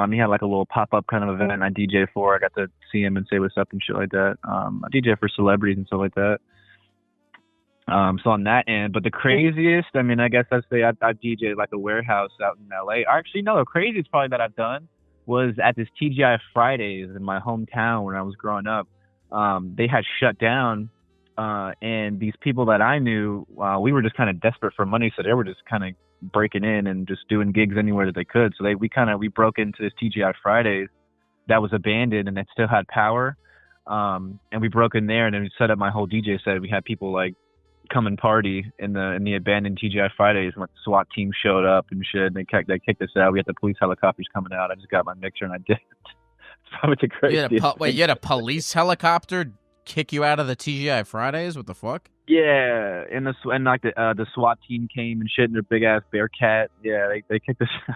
He had like a little pop-up kind of event I DJ'd for. I got to see him and say what's up and shit like that. I DJ'd for celebrities and stuff like that. So on that end, but the craziest, I mean, I guess I'd say I DJed like a warehouse out in LA. Actually, no, the craziest probably that I've done was at this TGI Fridays in my hometown when I was growing up. They had shut down, and these people that I knew, we were just kind of desperate for money, so they were just kind of breaking in and just doing gigs anywhere that they could. So we broke into this TGI Fridays that was abandoned and it still had power. And we broke in there and then we set up my whole DJ set. We had people like come and party in the abandoned TGI Fridays. And like the SWAT team showed up and shit. And they kicked us out. We had the police helicopters coming out. I just got my mixer and I did. It's probably the craziest. Wait, you had a police helicopter kick you out of the TGI Fridays? What the fuck? Yeah, and like the SWAT team came and shit in their big ass Bearcat. Yeah, they kicked us out.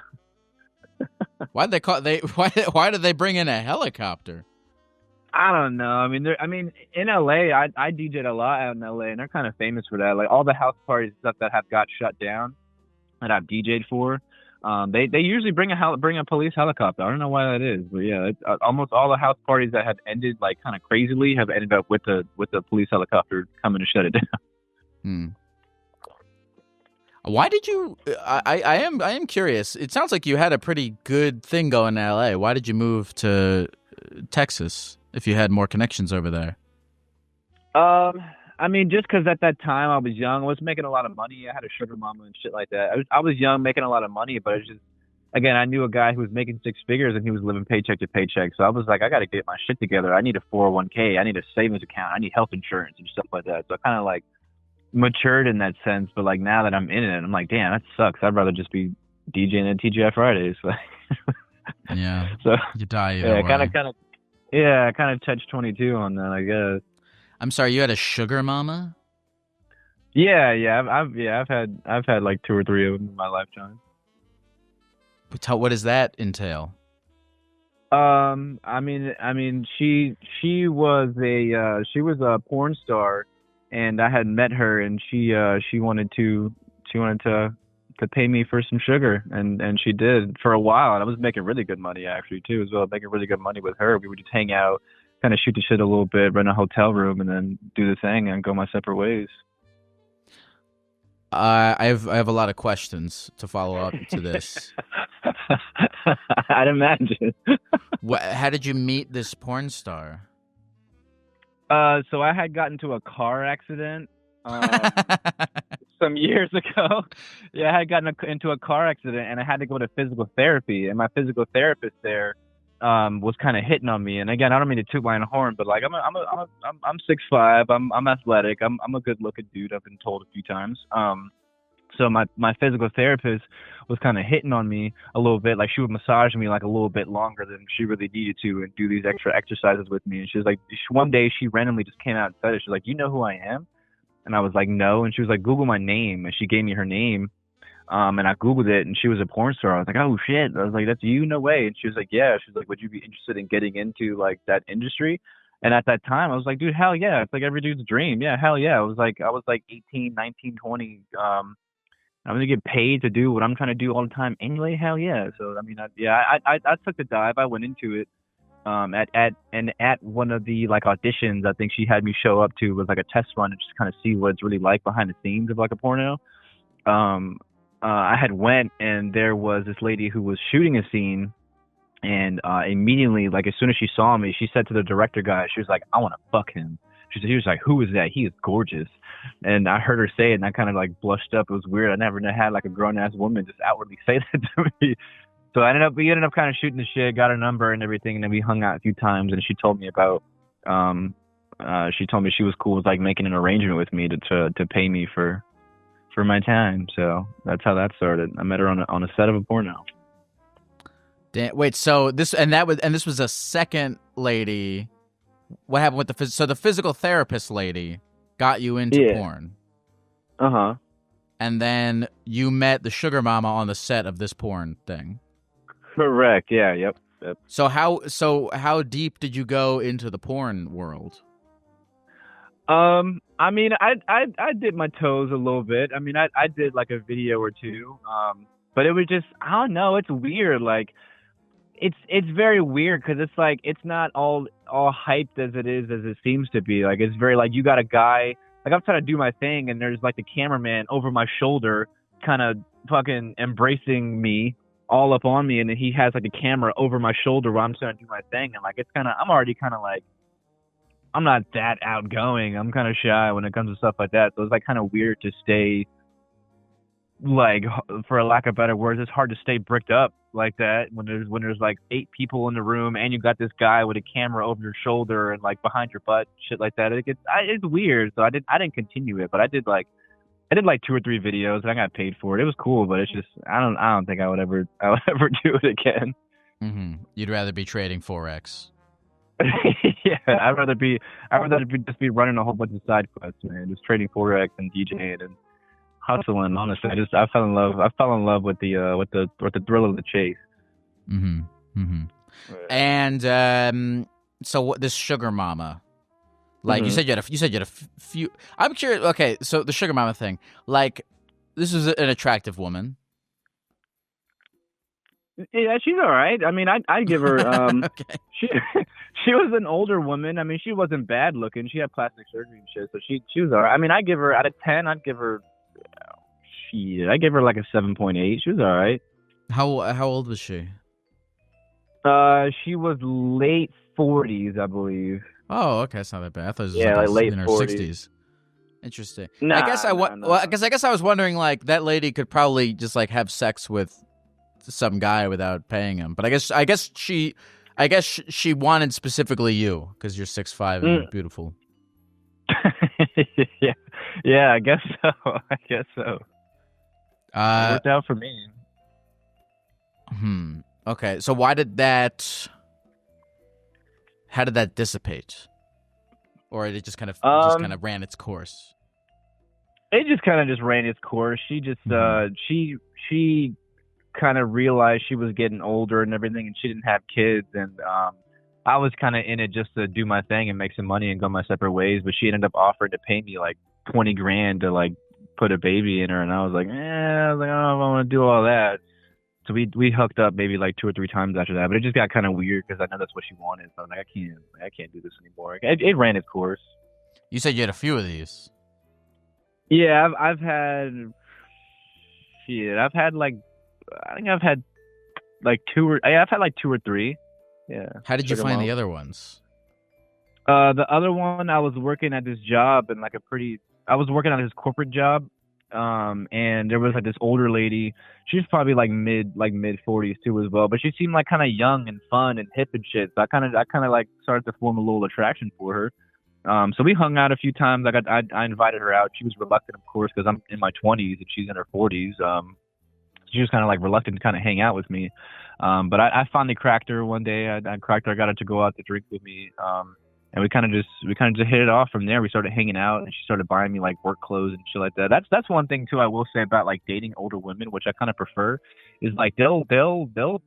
Why did they bring in a helicopter? I don't know. I mean, in LA, I DJed a lot out in LA, and they're kind of famous for that. Like all the house parties and stuff that have got shut down, that I've DJed for, they usually bring a police helicopter. I don't know why that is, but yeah, almost all the house parties that have ended like kind of crazily have ended up with the police helicopter coming to shut it down. Why did you? I am curious. It sounds like you had a pretty good thing going in LA. Why did you move to Texas if you had more connections over there? I mean, just because at that time I was young, I was making a lot of money. I had a sugar mama and shit like that. I was young, making a lot of money, but it's just, again, I knew a guy who was making six figures and he was living paycheck to paycheck. So I was like, I got to get my shit together. I need a 401k. I need a savings account. I need health insurance and stuff like that. So I kind of like matured in that sense. But like now that I'm in it, I'm like, damn, that sucks. I'd rather just be DJing at TGI Fridays. Yeah. So you die either way. Kind of touched 22 on that, I guess. I'm sorry, you had a sugar mama? Yeah. I've had like 2 or 3 of them in my lifetime. What does that entail? I mean, she was a porn star, and I had met her, and she wanted to pay me for some sugar, and she did for a while, and I was making really good money actually too as well, making really good money with her. We would just hang out, kind of shoot the shit a little bit, rent a hotel room, and then do the thing and go my separate ways. I have a lot of questions to follow up to this. I'd imagine. How did you meet this porn star? So I had gotten into a car accident some years ago. Yeah, I had gotten into a car accident, and I had to go to physical therapy. And my physical therapist there was kind of hitting on me. And again, I don't mean to toot my own horn, but like I'm 6'5", I'm athletic, I'm a good looking dude. I've been told a few times. So my physical therapist was kind of hitting on me a little bit. Like she would massage me like a little bit longer than she really needed to, and do these extra exercises with me. And she was like, one day she randomly just came out and said it. She's like, "You know who I am?" And I was like, "No." And she was like, "Google my name." And she gave me her name. And I Googled it, and she was a porn star. I was like, "Oh shit." I was like, "That's you? No way." And she was like, "Yeah." She's like, "Would you be interested in getting into like that industry?" And at that time I was like, "Dude, hell yeah." It's like every dude's dream. Yeah, hell yeah. I was like 18, 19, 20. I'm gonna get paid to do what I'm trying to do all the time anyway. Hell yeah. So I mean, I took the dive. I went into it. At one of the like auditions, I think she had me show up to was like a test run to just kind of see what it's really like behind the scenes of like a porno. I had went, and there was this lady who was shooting a scene, and immediately, like as soon as she saw me, she said to the director guy, she was like, "I want to fuck him." He was like, "Who is that? He is gorgeous." And I heard her say it, and I kind of like blushed up. It was weird. I never had like a grown ass woman just outwardly say that to me. So we ended up kind of shooting the shit, got her number and everything, and then we hung out a few times. And she told me about, she told me she was cool with like making an arrangement with me to pay me for my time. So that's how that started. I met her on a set of a porno. Damn, wait, so this was a second lady. What happened with the physical therapist lady got you into porn? Uh-huh. And then you met the sugar mama on the set of this porn thing. Correct. Yeah. Yep. So how deep did you go into the porn world? I mean, I dipped my toes a little bit. I mean, I did like a video or two. But it was just, I don't know, it's weird. Like it's very weird because it's like it's not all hyped as it seems to be. Like it's very like you got a guy like I'm trying to do my thing, and there's like the cameraman over my shoulder, kind of fucking embracing me, all up on me, and then he has like a camera over my shoulder while I'm trying to do my thing, and like it's kind of, I'm already kind of like, I'm not that outgoing. I'm kind of shy when it comes to stuff like that. So it's like kind of weird to stay, like, for a lack of better words, it's hard to stay bricked up like that when there's like 8 people in the room and you got this guy with a camera over your shoulder and like behind your butt, shit like that. It's weird. So I didn't continue it, but I did like 2 or 3 videos and I got paid for it. It was cool, but it's just I don't think I would ever do it again. Mm-hmm. You'd rather be trading Forex. Yeah, I'd rather just be running a whole bunch of side quests, man, just trading Forex and DJing and hustling. Honestly, I fell in love with the thrill of the chase. Mm-hmm. Mm-hmm. And so this sugar mama, like you said you had a few. I'm curious. Okay, so the sugar mama thing, like this is an attractive woman. Yeah, she's all right. I mean, I give her. Okay. She was an older woman. I mean, she wasn't bad looking. She had plastic surgery and shit, so she was all right. I mean, I give her out of 10. I give her like a 7.8. She was all right. How old was she? She was late 40s, I believe. Oh, okay, that's not that bad. I thought it was like late in her 40s. 60s. Interesting. Nah, I guess I guess I was wondering, like, that lady could probably just like have sex with some guy without paying him. But I guess she wanted specifically you because you're 6'5" and beautiful. Yeah, I guess so. It worked out for me. Okay, so how did that dissipate? Or it just kind of ran its course? It just kind of just ran its course. She just she kind of realized she was getting older and everything, and she didn't have kids, and I was kind of in it just to do my thing and make some money and go my separate ways. But she ended up offering to pay me like $20,000 to like put a baby in her, and I was like, I don't want to do all that. So we hooked up maybe like 2 or 3 times after that, but it just got kind of weird because I know that's what she wanted. So I'm like, I can't do this anymore. It ran its course. You said you had a few of these. Yeah, I've had like, I think I've had like 2 or 3. Yeah. How did you find the other ones? The other one, I was working at this job and I was working on this corporate job. And there was like this older lady. She was probably like mid 40s too as well, but she seemed like kind of young and fun and hip and shit. So I kind of like started to form a little attraction for her. So we hung out a few times. I invited her out. She was reluctant, of course, because I'm in my 20s and she's in her 40s. She was kind of like reluctant to kind of hang out with me. But I finally cracked her one day. I cracked her. I got her to go out to drink with me. And we kind of just hit it off from there. We started hanging out, and she started buying me like work clothes and shit like that. That's one thing too I will say about like dating older women, which I kind of prefer, is like they'll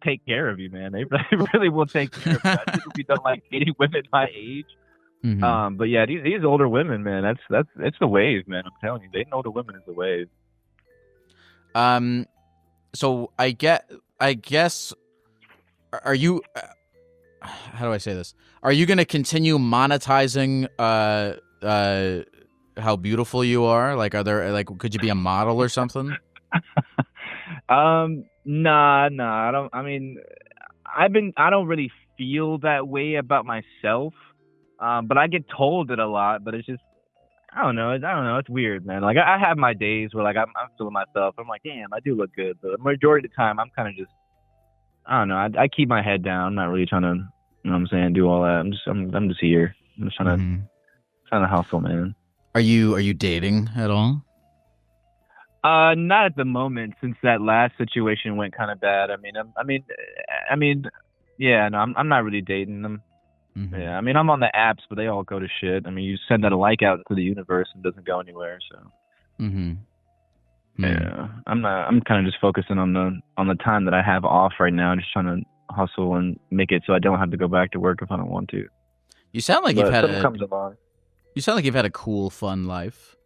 take care of you, man. They really will take care of you. I typically don't like dating women my age. Mm-hmm. But yeah, these older women, man, it's the wave, man. I'm telling you, dating older women is the wave. So I guess, are you? How do I say this? Are you going to continue monetizing how beautiful you are? Like, could you be a model or something? Nah, I don't. I mean, I don't really feel that way about myself. But I get told it a lot. But it's just, I don't know. It's weird, man. Like I have my days where like I'm feeling myself. I'm like, damn, I do look good. But the majority of the time, I'm kind of just, I don't know. I keep my head down. I'm not really trying to, you know what I'm saying, do all that. I'm just here. I'm just trying to hustle, man. Are you dating at all? Not at the moment, since that last situation went kind of bad. I mean, yeah, no, I'm not really dating them. Yeah, I mean, I'm on the apps, but they all go to shit. I mean, you send that a like out into the universe and it doesn't go anywhere. So. Yeah, I'm kind of just focusing on the time that I have off right now, just trying to hustle and make it so I don't have to go back to work if I don't want to. You sound like you've had comes along. You sound like you've had a cool, fun life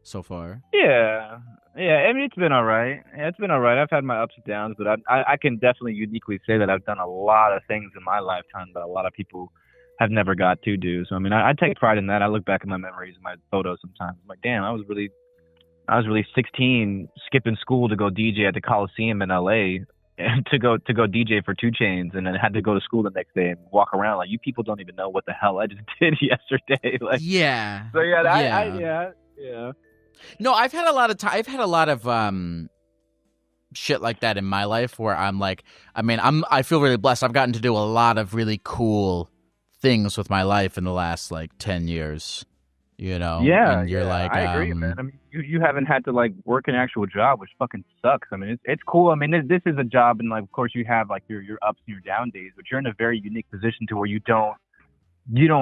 so far. Yeah. I mean, it's been all right. Yeah, it's been all right. I've had my ups and downs, but I can definitely uniquely say that I've done a lot of things in my lifetime that a lot of people have never got to do. So I mean, I take pride in that. I look back at my memories and my photos sometimes. I'm like, damn, I was really 16, skipping school to go DJ at the Coliseum in LA, and to go DJ for 2 Chainz, and then had to go to school the next day and walk around like, you people don't even know what the hell I just did yesterday. Like, yeah. So yeah, yeah. No, I've had a lot of I've had a lot of shit like that in my life where I'm like, I mean, I feel really blessed. I've gotten to do a lot of really cool things with my life in the last like 10 years. You know, Yeah, and you're like, I agree, man. I mean, you haven't had to like work an actual job, which fucking sucks. I mean, it's cool. I mean, this is a job, and like, of course, you have like your ups and your down days, but you're in a very unique position to where you don't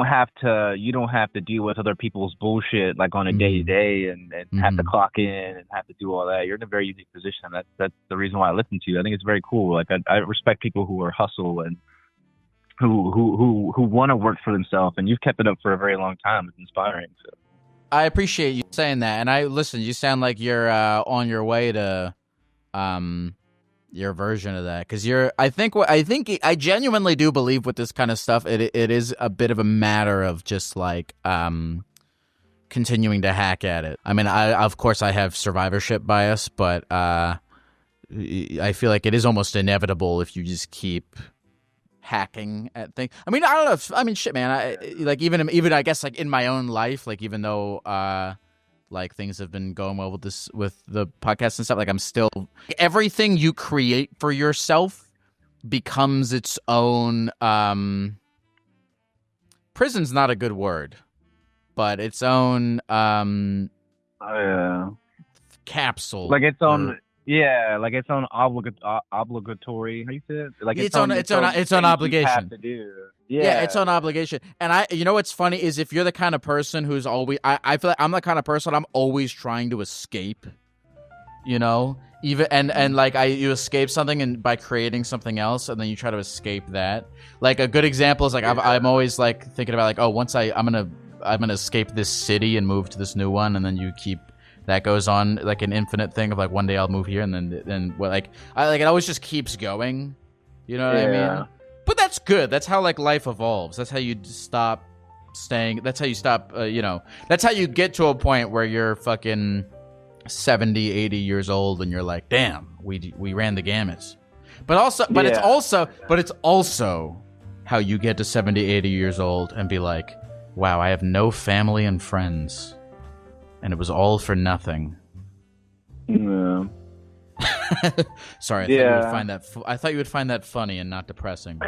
have to deal with other people's bullshit like on a day to day and have to clock in and have to do all that. You're in a very unique position. That's the reason why I listen to you. I think it's very cool. Like, I respect people who are hustle and who want to work for themselves, and you've kept it up for a very long time. It's inspiring. So I appreciate you saying that, and listen. You sound like you're on your way to your version of that, because I genuinely do believe with this kind of stuff, it is a bit of a matter of just like continuing to hack at it. I mean, of course I have survivorship bias, but I feel like it is almost inevitable if you just keep hacking at things. I mean, I don't know. I mean, shit, man. Even I guess like in my own life, like even though like things have been going well with the podcast and stuff, like I'm still, everything you create for yourself becomes its own. Prison's not a good word, but its own capsule, like its own. Yeah, like its own obligatory. How you say it? Like its own obligation. You have to do. Yeah, its own obligation. And you know what's funny is if you're the kind of person who's always, I feel like I'm the kind of person I'm always trying to escape. You know, even and like you escape something and by creating something else, and then you try to escape that. Like a good example is like I'm always like thinking about like, oh, once I'm gonna escape this city and move to this new one, and then you keep. That goes on like an infinite thing of like one day I'll move here and then like it always just keeps going, you know what I mean? But that's good. That's how like life evolves. That's how you stop staying. That's how you stop. That's how you get to a point where you're fucking 70, 80 years old and you're like, damn, we ran the gamut. It's also how you get to 70, 80 years old and be like, wow, I have no family and friends. And it was all for nothing. Yeah. Sorry, I thought you would find that funny and not depressing.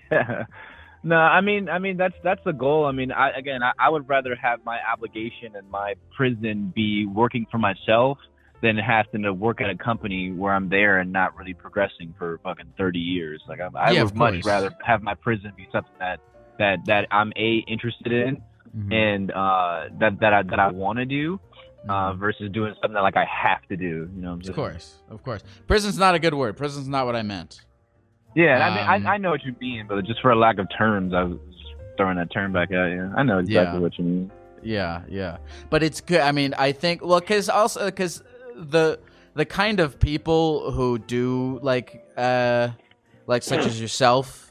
Yeah. No, I mean that's the goal. I mean, I would rather have my obligation and my prison be working for myself than having to work at a company where I'm there and not really progressing for fucking 30 years. Like I would much rather have my prison be something that I'm interested in. Mm-hmm. And that I want to do, versus doing something that like I have to do. You know, of course. Prison's not a good word. Prison's not what I meant. Yeah, I mean, I know what you mean, but just for a lack of terms, I was just throwing that term back at you. I know exactly what you mean. Yeah. But it's good. I mean, I think because the kind of people who do like such as yourself,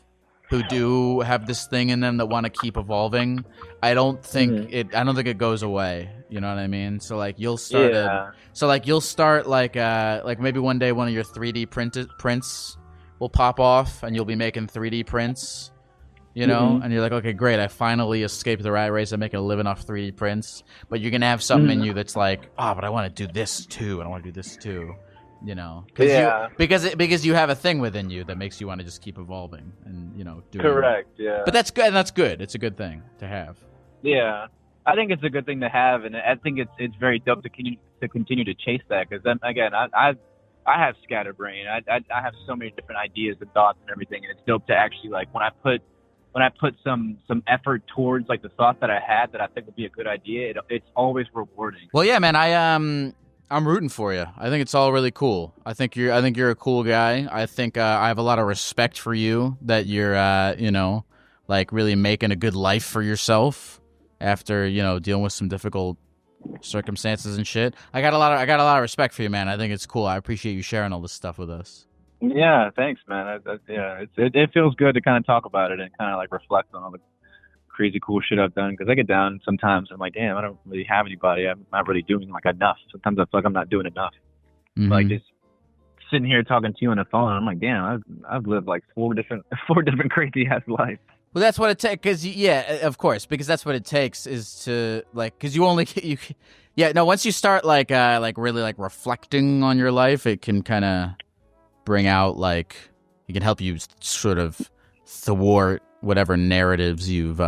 who do have this thing in them that want to keep evolving. I don't think it goes away. You know what I mean? So like you'll start like maybe one day one of your 3D prints will pop off and you'll be making 3D prints, you know, and you're like, okay, great, I finally escaped the rat race. I'm making a living off 3D prints, but you're gonna have something in you that's like, oh, but I want to do this too, and I want to do this too. You know, because you have a thing within you that makes you want to just keep evolving and doing correct. It. Yeah, but that's good. And that's good. It's a good thing to have. Yeah, I think it's a good thing to have, and I think it's very dope to continue to chase that. Because then again, I have scatterbrain. I have so many different ideas and thoughts and everything, and it's dope to actually like when I put some effort towards like the thought that I had that I think would be a good idea. It's always rewarding. Well, yeah, man, I'm rooting for you. I think it's all really cool. I think you're a cool guy. I think I have a lot of respect for you that you're like really making a good life for yourself after dealing with some difficult circumstances and shit. I got a lot of respect for you, man. I think it's cool. I appreciate you sharing all this stuff with us. Yeah, thanks, man. It feels good to kind of talk about it and kind of like reflect on all the crazy cool shit I've done. Because I get down sometimes. I'm like, damn, I don't really have anybody. I'm not really doing like enough. Sometimes I feel like I'm not doing enough. Like Mm-hmm. just sitting here talking to you on the phone. I'm like, damn, I've lived like four different crazy ass lives. Well, that's what it takes. Because yeah, of course, because that's what it takes is to like, because you only you, yeah. No, once you start like really like reflecting on your life, it can kind of bring out like it can help you sort of thwart whatever narratives you've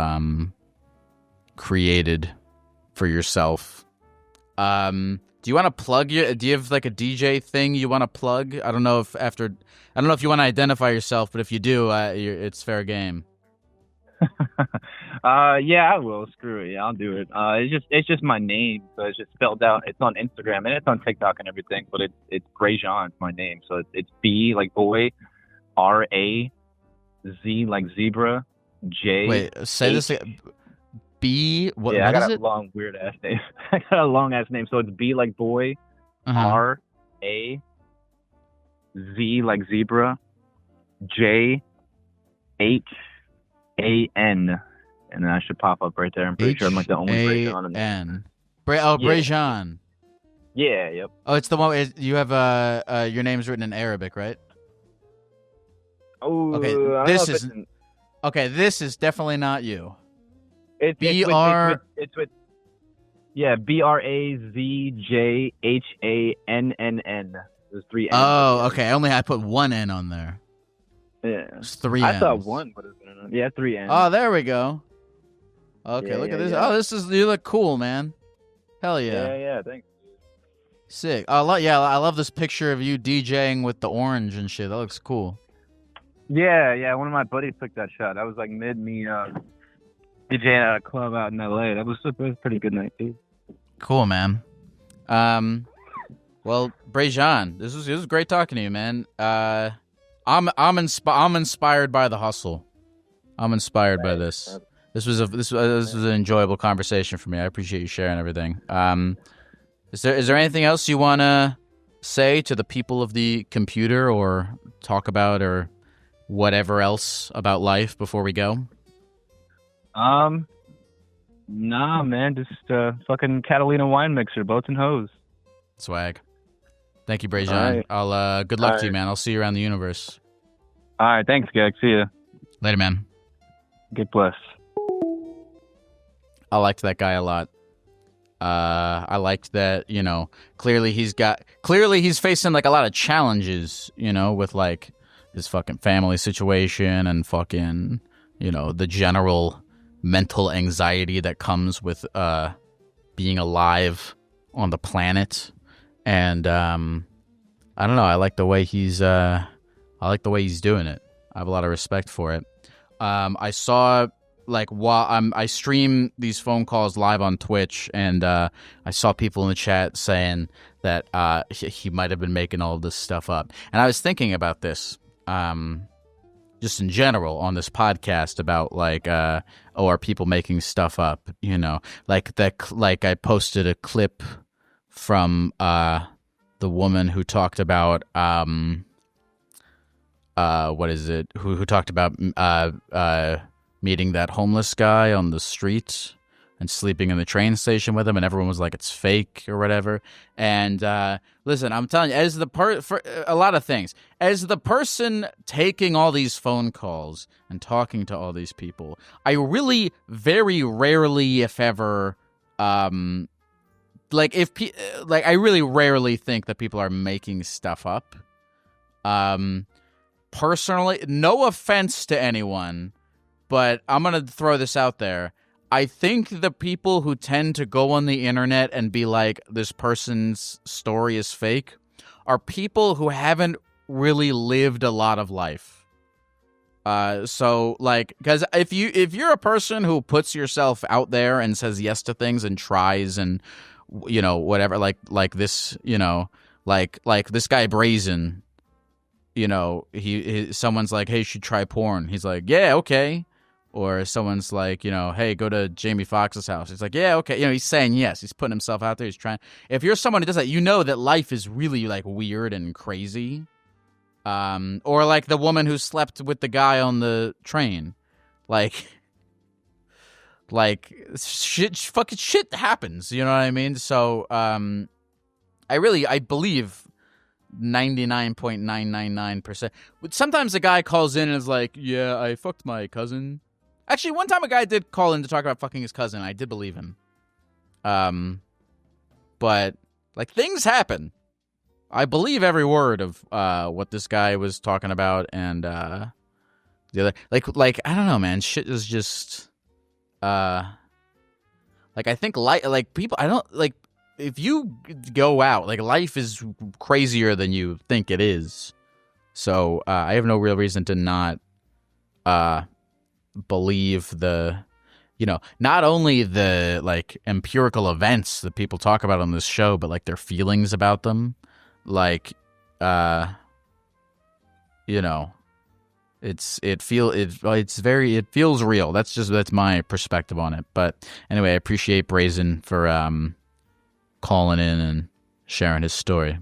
created for yourself. Do you want to plug your? Do you have like a DJ thing you want to plug? I don't know if you want to identify yourself, but if you do, it's fair game. Yeah, I will. Screw it. Yeah, I'll do it. It's just my name, so it's just spelled out. It's on Instagram and it's on TikTok and everything, but it's Brejan. It's my name, so it's B like boy, RAZ like zebra, J. Wait, say this again. B. What? Yeah, I What is got a it? long weird ass name. I got a long ass name, so it's B like boy, Uh-huh. RAZ like zebra, J8AN, and then I should pop up right there. I'm pretty sure I'm like the only Brejan in there. H-A-N. Yeah. Brejan. Yeah. Yep. Oh, it's the one. You have your name's written in Arabic, right? Oh, Okay, I don't know this if is okay. This is definitely not you. it's B-R. it's with yeah, BRAZJHANNN. There's three N's. Oh, okay. I put one N on there. Yeah. It's three I N's. thought one would have been enough. Yeah, three N's. Oh, there we go. Okay, Yeah, look at yeah, this. yeah. Oh, you look cool, man. Hell yeah. Yeah, thanks. Sick. I love this picture of you DJing with the orange and shit. That looks cool. Yeah, one of my buddies took that shot. That was like mid me DJing at a club out in LA. That was a pretty good night, too. Cool, man. Well, Brejan, this was great talking to you, man. I'm inspired by the hustle. I'm inspired by this. This was an enjoyable conversation for me. I appreciate you sharing everything. Is there anything else you want to say to the people of the computer or talk about or whatever else about life before we go? Nah, man, just fucking Catalina wine mixer, boats and hose. Swag. Thank you, Brejan. Right. I'll good luck All to you, right. man. I'll see you around the universe. All right, thanks, Gag. See ya. Later, man. Get blessed. I liked that guy a lot. I liked that, clearly he's facing like a lot of challenges, with like his fucking family situation and fucking, the general mental anxiety that comes with being alive on the planet. And I don't know, I like the way he's doing it. I have a lot of respect for it. I saw like while I stream these phone calls live on Twitch, and I saw people in the chat saying that he might have been making all this stuff up. And I was thinking about this just in general on this podcast about like are people making stuff up, like I posted a clip from the woman who talked about what is it? Who talked about meeting that homeless guy on the street and sleeping in the train station with him, and everyone was like, it's fake or whatever. And listen, I'm telling you, for a lot of things, as the person taking all these phone calls and talking to all these people, I really very rarely, if ever, I really rarely think that people are making stuff up. Personally, no offense to anyone, but I'm going to throw this out there. I think the people who tend to go on the internet and be like, this person's story is fake, are people who haven't really lived a lot of life. So like, because if you're a person who puts yourself out there and says yes to things and tries and, whatever, like this, like this guy Brazen, someone's like, hey, you should try porn. He's like, yeah, okay. Or someone's like, hey, go to Jamie Foxx's house. He's like, yeah, okay. He's saying yes. He's putting himself out there. He's trying. If you're someone who does that, that life is really like weird and crazy. Or like the woman who slept with the guy on the train. Like fucking shit happens, you know what I mean? So, I believe 99.999%. Sometimes a guy calls in and is like, yeah, I fucked my cousin. Actually, one time a guy did call in to talk about fucking his cousin. I did believe him. But, like, things happen. I believe every word of what this guy was talking about, and the other, like I don't know, man. Shit is just, like, I think people. I don't like if you go out, like, life is crazier than you think it is. So I have no real reason to not believe not only the, like, empirical events that people talk about on this show, but, like, their feelings about them. Like, it feels real. That's my perspective on it. But anyway, I appreciate Brazen for calling in and sharing his story.